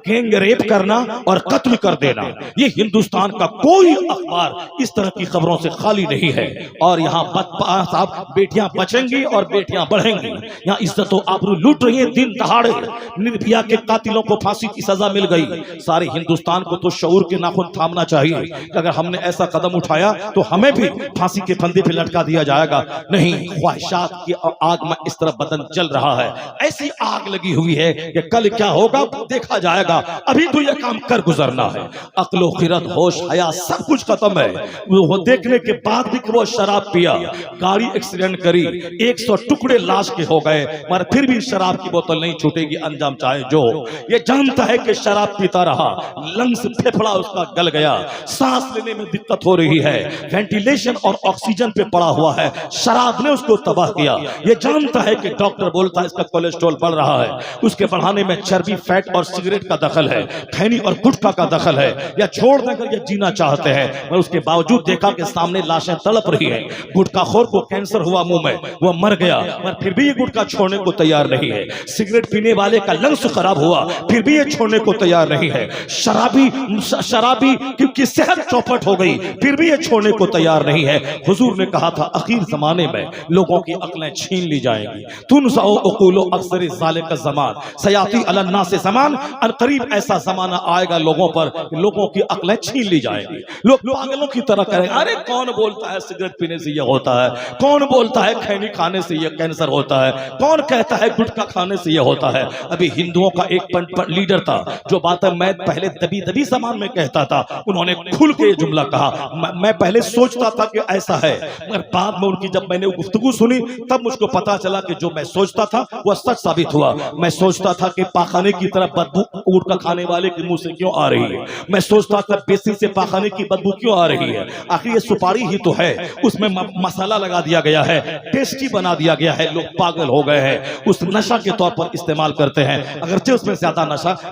गैंग रेप करना और कत्ल कर देना, ये हिंदुस्तान का कोई अखबार इस तरह की खबरों से खाली नहीं है। और यहाँ साहब बेटियां बचेंगी और बेटियां बढ़ेंगी। यहाँ इज्जत आबरू लूट रही है दिन दहाड़े। निर्भया के कातिलों को फांसी की सजा मिल गई। सारे हिंदुस्तान को तो शऊर के नाखून थामना चाहिए कि अगर हमने ऐसा कदम उठाया तो हमें भी फांसी के फंदे पे लटका दिया जाएगा। नहीं, ख्वाहिशात की आग में इस तरह बदन जल रहा है, ऐसी आग लगी हुई है कि कल क्या होगा देखा जाएगा। अभी तो यह काम कर गुजरना है। अक्लो खिरत होश हया सब कुछ खत्म है। वो देखने के बाद भी कि वो शराब पिया, गाड़ी एक्सीडेंट करी, 100 टुकड़े लाश के हो गए, मगर फिर भी शराब की बोतल नहीं छूटेगी, अंजाम चाहे जो। ये जानता है कि शराब पीता रहा, लंग्स फेफड़ा उसका गल गया, सांस लेने में दिक्कत हो रही है, वेंटिलेशन और ऑक्सीजन पे पड़ा हुआ है, शराब ने उसको तबाह किया। ये जानता है कि डॉक्टर बोलता है इसका कोलेस्ट्रॉल बढ़ रहा है, उसके बढ़ाने में चर्बी, फैट और सिगरेट का दखल है, खैनी और गुटखा का दखल है, या छोड़ देकर ये जीना चाहते हैं, मगर उसके बावजूद देखा कि सामने लाशें तड़प रही है। गुटखाखोर को कैंसर हुआ मुंह में, वो मर गया, मगर फिर भी ये गुटखा छोड़ने को तैयार नहीं है। सिगरेट पीने वाले का लंग्स खराब हुआ, फिर भी ये छोड़ने को तैयार नहीं है। शराबी क्योंकि सेहत चौपट हो गई, फिर भी ये छोड़ने को तैयार नहीं है। हुजूर ने कहा था आखिर जमाने में लोगों की अक्लें छीन ली जाएंगी। तुनज़अ उक़ूलु अक्सर ज़ालिका ज़मान सयाती अला नास ज़मान, अनक़रीब ऐसा जमाना आएगा लोगों पर, लोगों की अक्लें छीन ली जाएंगी। लोग पागलों की तरह करेंगे, अरे कौन बोलता है सिगरेट पीने से ये होता है, कौन बोलता है खैनी खाने से ये कैंसर होता है, कौन कहता है गुटखा खाने से ये होता है। अभी हिंदुओं का एक लीडर था जो बात मैं पहले दबी जबान में कहता था, उन्होंने खुल के ये जुमला कहा। मैं पहले सोचता था कि ऐसा है, मगर बाद में उनकी जब मैंने गुफ्तगू सुनी तब मुझको पता चला कि जो मैं सोचता था वह सच साबित हुआ। मैं सोचता था कि पाखाने की तरफ बदबू गुटखा खाने वाले के मुंह से क्यों आ रही है, मैं सोचता था बेसिन से पाखाने की बदबू क्यों आ रही है, आखिर ये सुपारी ही तो है, उसमें मसाला लगा दिया गया है, टेस्टी बना दिया गया है, लोग पागल हो गए हैं, उस नशा के तौर पर इस्तेमाल करते हैं। अगरचे उसमें ज्यादा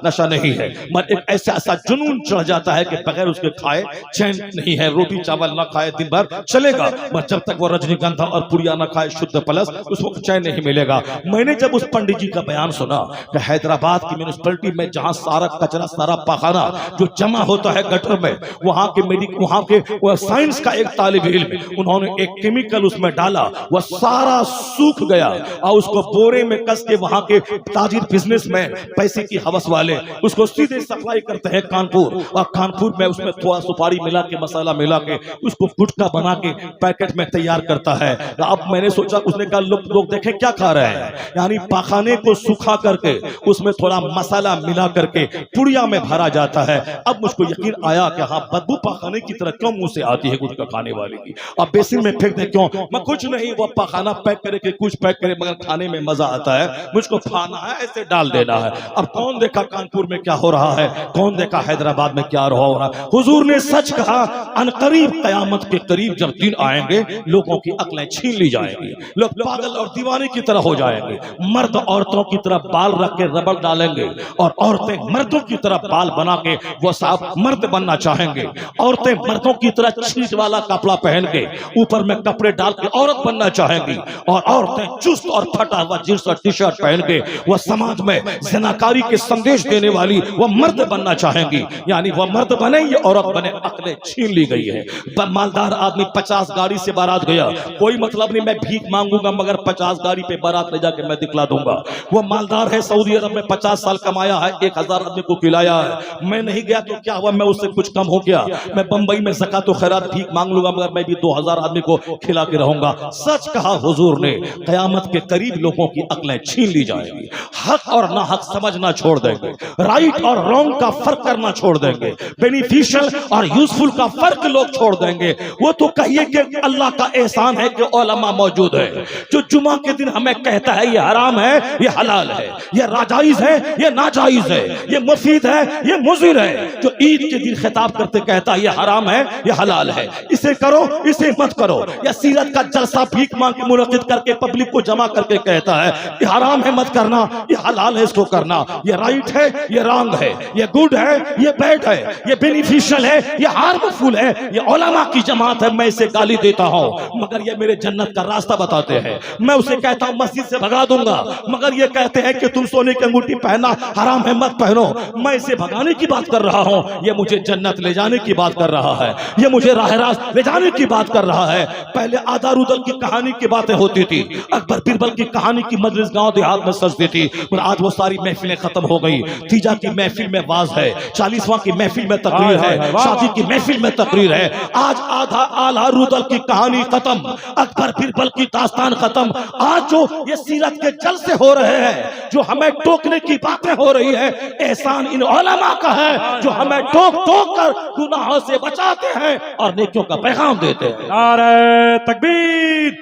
नशा नहीं है, मगर एक ऐसा जुनून चढ़ जाता है कि बगैर उसके खाए चैन नहीं है। रोटी चावल ना खाए दिन भर चलेगा, मगर जब तक वो रजनीगंधा और पुड़िया ना खाए शुद्ध प्लस, उसको चैन नहीं मिलेगा। मैंने जब उस पंडित जी का बयान सुना कि हैदराबाद की म्यूनिसिपैलिटी में जहां सारा कचरा, सारा पाखाना जो जमा होता है गटर में, वहां के साइंस का एक तालिब इल्म, उन्होंने एक केमिकल उसमें डाला, वह सारा सूख गया और उसको बोरे में कस के वहां के ताजिर बिजनेसमैन, पैसे की हवस वाले उसको सीधे सप्लाई करते हैं कानपुर, और कानपुर में उसमें थोड़ा सुपारी मिला के, मसाला मिला के उसको गुटखा बना के पैकेट में तैयार करता है। अब मैंने सोचा, उसने कहा लोग देखें क्या खा रहे हैं, यानी पाखाने को सूखा करके उसमें थोड़ा मसाला मिला करके पुड़िया में भरा जाता है। अब मुझको यकीन आया कि हाँ, बदबू पाखाने की तरह क्यों मुंह से आती है गुटखा खाने वाले की। अब बेसिन में फेंक दे क्यों, मैं कुछ नहीं, वो पाखाना पैक करे के कुछ पैक करे, मगर खाने में मजा आता है, मुझको खाना है, ऐसे डाल देना है। अब कौन देखा कानपुर में क्या हो रहा है, कौन देखा हैदराबाद में क्या हो रहा है। हुजूर ने सच कहा, अनकरीब कयामत के करीब जब दिन आएंगे लोगों की अक्लें छीन ली जाएंगी, लोग पागल और दीवाने की तरह हो जाएंगे। मर्द औरतों की तरह बाल रख के रबड़ डालेंगे और औरतें मर्दों की तरह बाल बना के वो साहब मर्द बनना चाहेंगे। औरतें मर्दों की तरह छींट वाला कपड़ा पहन के ऊपर में कपड़े डाल के औरत बनना चाहेंगी, और औरतें चुस्त और फटा हुआ जींस और टी शर्ट पहन के वह समाज में ज़नाकारी के संदेश देने वाली वह मर्द बनना चाहेंगी। यानी वह मर्द बने, ये औरत बने, अक्लें छीन ली गई है। मालदार आदमी 50 गाड़ी से बारात गया, कोई मतलब नहीं मैं भीख मांगूंगा, मगर 50 गाड़ी पे बारात ले जाके मैं दिखला दूंगा। वो मालदार है, सऊदी अरब में 50 साल कमाया है, 1000 आदमी को खिलाया है। मैं नहीं गया तो क्या हुआ, मैं उससे कुछ कम हो गया। मैं बंबई में ज़कात और खैरात भीख मांग लूंगा, मगर मैं भी 2000 आदमी को खिला के रहूंगा। सच कहा हुजूर ने, कयामत के करीब लोगों की अक्लें छीन ली जाएंगी, हक और ना हक समझना छोड़ देंगे, राइट और रॉन्ग का फर्क करना छोड़ देंगे, बेनिफिशियल और यूजफुल का फर्क लोग छोड़ देंगे। वो तो कहिए कि अल्लाह का एहसान है कि उलमा मौजूद है, जो जुमा के दिन हमें कहता है ये हराम है, ये हलाल है, ये नाजायज है, ये नाजायज है, ये मुफीद है, ये मुज़िर है, जो ईद के दिन खिताब करते कहता है ये हराम है, ये हलाल है, इसे करो, इसे मत करो, या सीरत का जलसा भीख मांग के मुनक़िद करके पब्लिक को जमा करके कहता है ये हराम है मत करना, ये हलाल है इसको करना, ये राइट है, ये रॉन्ग है, ये गुड है, ये बैड है, ये बेनिफिशियल है, ये हार्मफुल है, ये उलमा की जमात है, मैं इसे गाली देता हूं, मगर ये मेरे जन्नत का रास्ता बताते हैं। मैं उसे कहता हूं मस्जिद से भगा दूंगा, मगर ये कहते हैं कि तुम सोने की अंगूठी पहनना हराम है मत पहनो। मैं इसे भगाने की बात कर रहा हूं, ये मुझे जन्नत ले जाने की बात कर रहा है, ये मुझे राह रास्त ले जाने की बात कर रहा है। पहले आधा रुदल की कहानी की बातें होती थी, अकबर बिरबल की कहानी की मजलिस गांव देहात में सजती थी, और आज वो सारी महफिलें खत्म हो गई। तीजा की महफिल में वाज है, 40वां की महफिल में तकरीर है, शादी की महफिल में तकरीर है। आज आधा आला रुदल की कहानी खत्म, अकबर बिरबल की दास्तान खत्म। आज जो ये सीरत के जलसे हो रहे हैं, जो हमें टोकने की बातें हो रही है, एहसान इन उलमा का है जो हमें टोक टोक कर गुनाहों से बचाते हैं और नेकियों का पैगाम देते हैं। नारे तकबीर,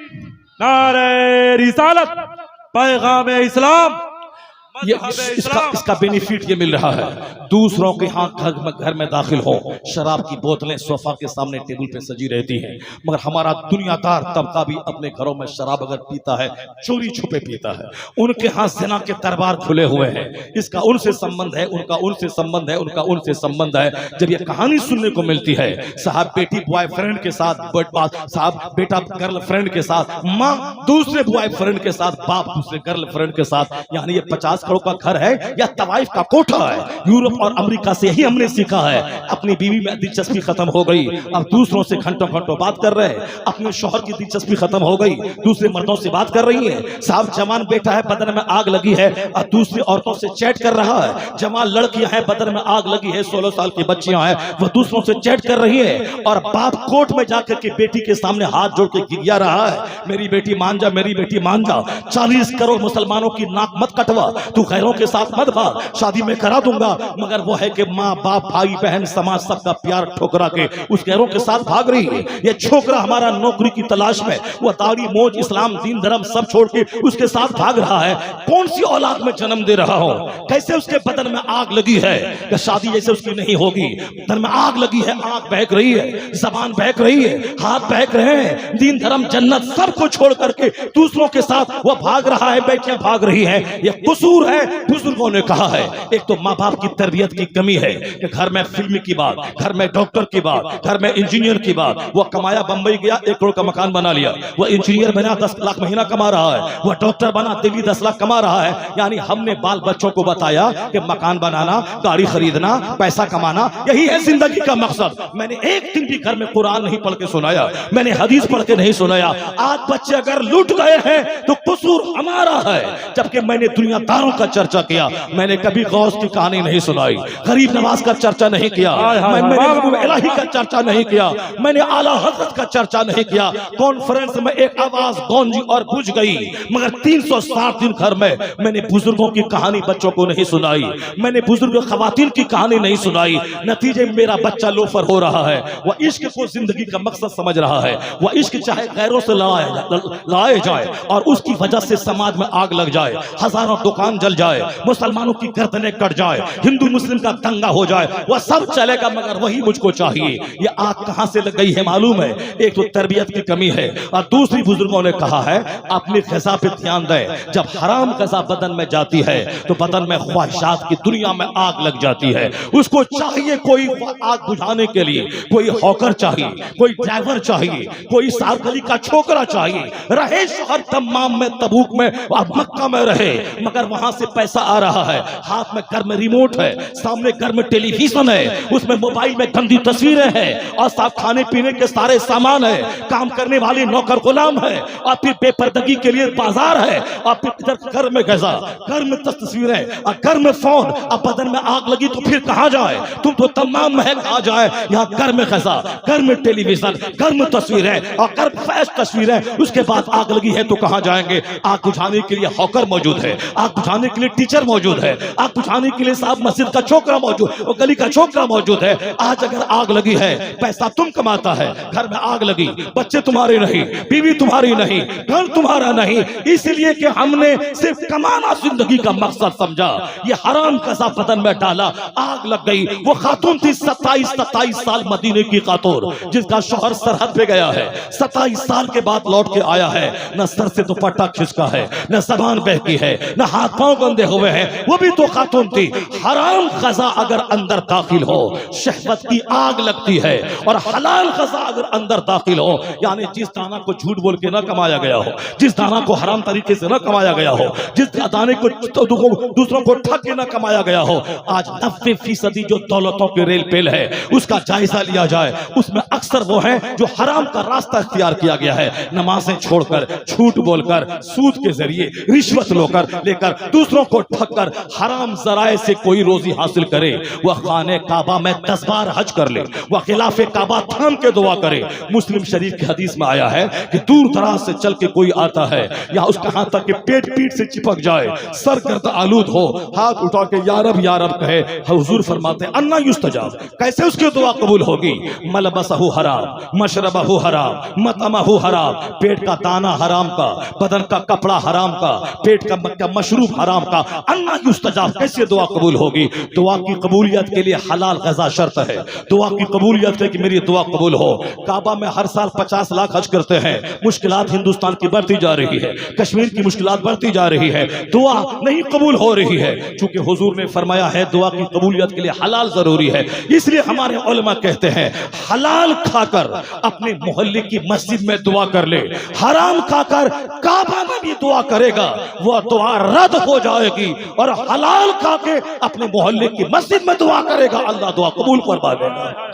नारे रिसालत, पैगाम इस्लाम, ये मज़हब इसका इस्लाम। इसका बेनिफिट ये मिल रहा है। दूसरों के यहाँ घर में दाखिल हो, शराब की बोतलें सोफा के सामने टेबल पे सजी रहती हैं, मगर हमारा दुनियादार तबका भी अपने घरों में शराब अगर पीता है, चोरी छुपे पीता है। उनके यहाँ ज़िना के दरबार खुले हुए हैं। इसका उनसे संबंध है, उनका उनसे संबंध है, उनका उनसे संबंध है। जब ये कहानी सुनने को मिलती है, साहब बेटी बॉयफ्रेंड के साथ, साहब बेटा गर्लफ्रेंड के साथ, माँ दूसरे बॉयफ्रेंड के साथ, बाप दूसरे गर्लफ्रेंड के साथ, यानी ये 50 करोड़ का घर है या तवाइफ का कोठा है। यूरोप और अमेरिका से ही हमने सीखा है। अपनी बीवी में दिलचस्पी खत्म हो गई, अब दूसरों से घंटों घंटों बात कर रहे हैं। अपने शौहर की दिलचस्पी खत्म हो गई, दूसरे मर्दों से बात कर रही है। साहब जवान बेटा है, बदन में आग लगी है और दूसरी औरतों से चैट कर रहा है। जवान लड़कियां हैं, बदन में आग लगी है, 16 साल की बच्चियां हैं, वह दूसरों से चैट कर रही है। और बाप कोर्ट में जाकर के बेटी के सामने हाथ जोड़ के गिरिया रहा है, मेरी बेटी मान जा, मेरी बेटी मान जा, 40 करोड़ मुसलमानों की नाक मत कटवा, तू गैरों के साथ मत भाग, शादी में करा दूंगा। मगर वो है कि माँ बाप भाई बहन समाज सबका प्यार ठोकरा के उस गैरों के साथ भाग रही है। ये छोकरा हमारा नौकरी की तलाश में, वो दाढ़ी मोज इस्लाम दीन धर्म सब छोड़ के उसके साथ भाग रहा है। कौन सी औलाद में जन्म दे रहा हो? कैसे उसके बदन में आग लगी है कि शादी जैसे उसकी नहीं होगी। बदन में आग लगी है, आग बहक रही है, जबान बहक रही है, हाथ बहक रहे हैं, दीन धर्म जन्नत सबको छोड़ करके दूसरों के साथ वो भाग रहा है, बेटियां भाग रही है। ये कसूर है। बुजुर्गों ने कहा है, एक तो माँ बाप की तरबियत की कमी है कि घर में फिल्म की बात, घर में डॉक्टर की बात, घर में इंजीनियर की बात। वो कमाया, बंबई गया, 1 करोड़ का मकान बना लिया। वो इंजीनियर बना, 10 लाख महीना कमा रहा है। वो डॉक्टर बना, दिल्ली 10 लाख कमा रहा है। यानी हमने बाल बच्चों को बताया कि मकान बनाना, गाड़ी खरीदना, पैसा कमाना, यही है जिंदगी का मकसद। मैंने एक दिन भी घर में कुरान नहीं पढ़ के सुनाया, मैंने हदीस पढ़ के नहीं सुनाया। आज बच्चे अगर लूट गए हैं तो कसूर हमारा है। जबकि मैंने दुनियादारों का चर्चा किया, मैंने कभी गौस की कहानी नहीं सुनाई, गरीब नवाज का चर्चा नहीं किया, मैंने महबूब इलाही का चर्चा नहीं किया, मैंने आला हजरत का चर्चा नहीं किया। कॉन्फ्रेंस में एक आवाज गूंजी और बुझ गई, मगर 360 दिन घर में मैंने बुजुर्गों की कहानी बच्चों को नहीं सुनाई, मैंने बुजुर्ग खवातीन की कहानी नहीं सुनाई। नतीजे में मेरा बच्चा लोफर हो रहा है। वह इश्क को जिंदगी का मकसद समझ रहा है। वह इश्क चाहे गैरों से लड़ाए जाए और उसकी वजह से समाज में आग लग जाए, हजारों दुकान जल जाए, मुसलमानों की गर्दनें कट जाए, हिंदू मुस्लिम का दंगा हो जाए, वह सब चलेगा, मगर वही मुझको चाहिए। ये आग कहां से लग गई है मालूम है? एक तो तरबियत की कमी है और दूसरी बुजुर्गों ने कहा है अपनी ग़िज़ा पे ध्यान दें। जब हराम ग़िज़ा बदन में जाती है तो बदन में ख्वाहिशात की दुनिया में आग लग जाती है। उसको चाहिए कोई आग बुझाने के लिए, कोई हॉकर चाहिए, कोई ड्राइवर चाहिए, कोई सारगली का छोकरा चाहिए, रहे शहर तमाम में, तबूक में और मक्का में रहे, मगर वहां से पैसा आ रहा है, हाथ में घर में रिमोट है, सामने घर में टेलीविजन है, उसमें मोबाइल में गंदी तस्वीरें हैं और साथ खाने पीने के सारे सामान है, काम करने वाले नौकर गुलाम है और फिर बेपर्दगी के लिए बाजार है और फिर इधर घर में ग़िज़ा, घर में तस्वीरें और घर में फोन। अब बदन में आग लगी तो फिर कहां जाए? तुम तो तमाम महल आ जाए, यहाँ घर में ग़िज़ा, घर में टेलीविजन, घर में तस्वीरें और घर फैश तस्वीरें। उसके बाद आग लगी है तो कहां जाएंगे? आग बुझाने के लिए हॉकर मौजूद है, आग बुझाने के लिए टीचर मौजूद है, आग बुझाने के लिए साहब मस्जिद का छोकरा मौजूद, वो गली का छोकरा मौजूद है। आज अगर आग लगी है, पैसा तुम कमाता है, घर में आग लगी, बच्चे तुम्हारे नहीं, बीवी तुम्हारी नहीं, घर तुम्हारा नहीं, इसलिए कि हमने सिर्फ कमाना जिंदगी का मकसद समझा। ये हराम ग़िज़ा बदन में डाला, आग लग गई। वो खातून थी 27 साल मदीने की खातून, जिसका शौहर सरहद पे गया है, 27 साल के बाद लौट के आया है, न सर से दुपट्टा खिसका है, न ज़बान बहकी है, न हाथ पांव गंदे हुए हैं। वो भी तो खातून थी। हराम ग़िज़ा अगर अंदर दाखिल हो शहवत की आग लगती है, और हलाल ग़िज़ा अगर अंदर दाखिल हो, यानी जिस दाना को झूठ बोल के ना कमाया गया हो, जिस दाना को हराम तरीके से ना कमाया गया हो, जिस दाने को दूसरों को ठग के ना कमाया गया हो, आज 90% जो दौलतों के रेल पेल है उसका जायजा लिया जाए, उसमें अक्सर वो है जो हराम का रास्ता इख्तियार किया गया है। नमाजें छोड़कर, झूठ बोलकर, सूद के जरिए रिश्वत लेकर दूसरों को ठग कर हराम जराए से कोई रोजी रोजी हासिल करे, वह खाने काबा में 10 बार हज कर ले, वह खिलाफे काबा थाम के दुआ करे। मुस्लिम शरीफ की हदीस में आया है कि दूर दराज से चल के कोई आता है, या उसका हाथ तक के पेट पीठ से चिपक जाए, सर गर्द आलूद हो, हाथ उठा के या रब कहे, हुजूर फरमाते हैं अन्ना युस्तजाब, कैसे उसकी दुआ कबूल होगी? मलबसहु हराम, मशरबहु हराम, मतअमहु हराम, पेट का दाना हराम का, बदन का कपड़ा हराम का, पेट का मशरूब हराम का, अन्ना युस्तजाब, कैसे दुआ कबूल होगी? दुआ की कबूलियत के लिए हलाल ग़िज़ा शर्त है। दुआ की कबूलियत है कि मेरी दुआ कबूल हो। काबा में हर साल 50 लाख हज करते हैं। मुश्किलात हिंदुस्तान की बढ़ती जा रही है, कश्मीर की मुश्किलात बढ़ती जा रही है, दुआ नहीं कबूल हो रही है। चूंकि हुजूर ने फरमाया है दुआ की कबूलियत के लिए हलाल जरूरी है, इसलिए हमारे उलमा कहते हैं हलाल खाकर अपने मोहल्ले की मस्जिद में दुआ कर ले, हराम खाकर काबा में भी दुआ करेगा वह दुआ रद्द हो जाएगी, और हलाल खा के अपने मोहल्ले की मस्जिद में दुआ करेगा, अल्लाह दुआ कबूल फरमा देगा।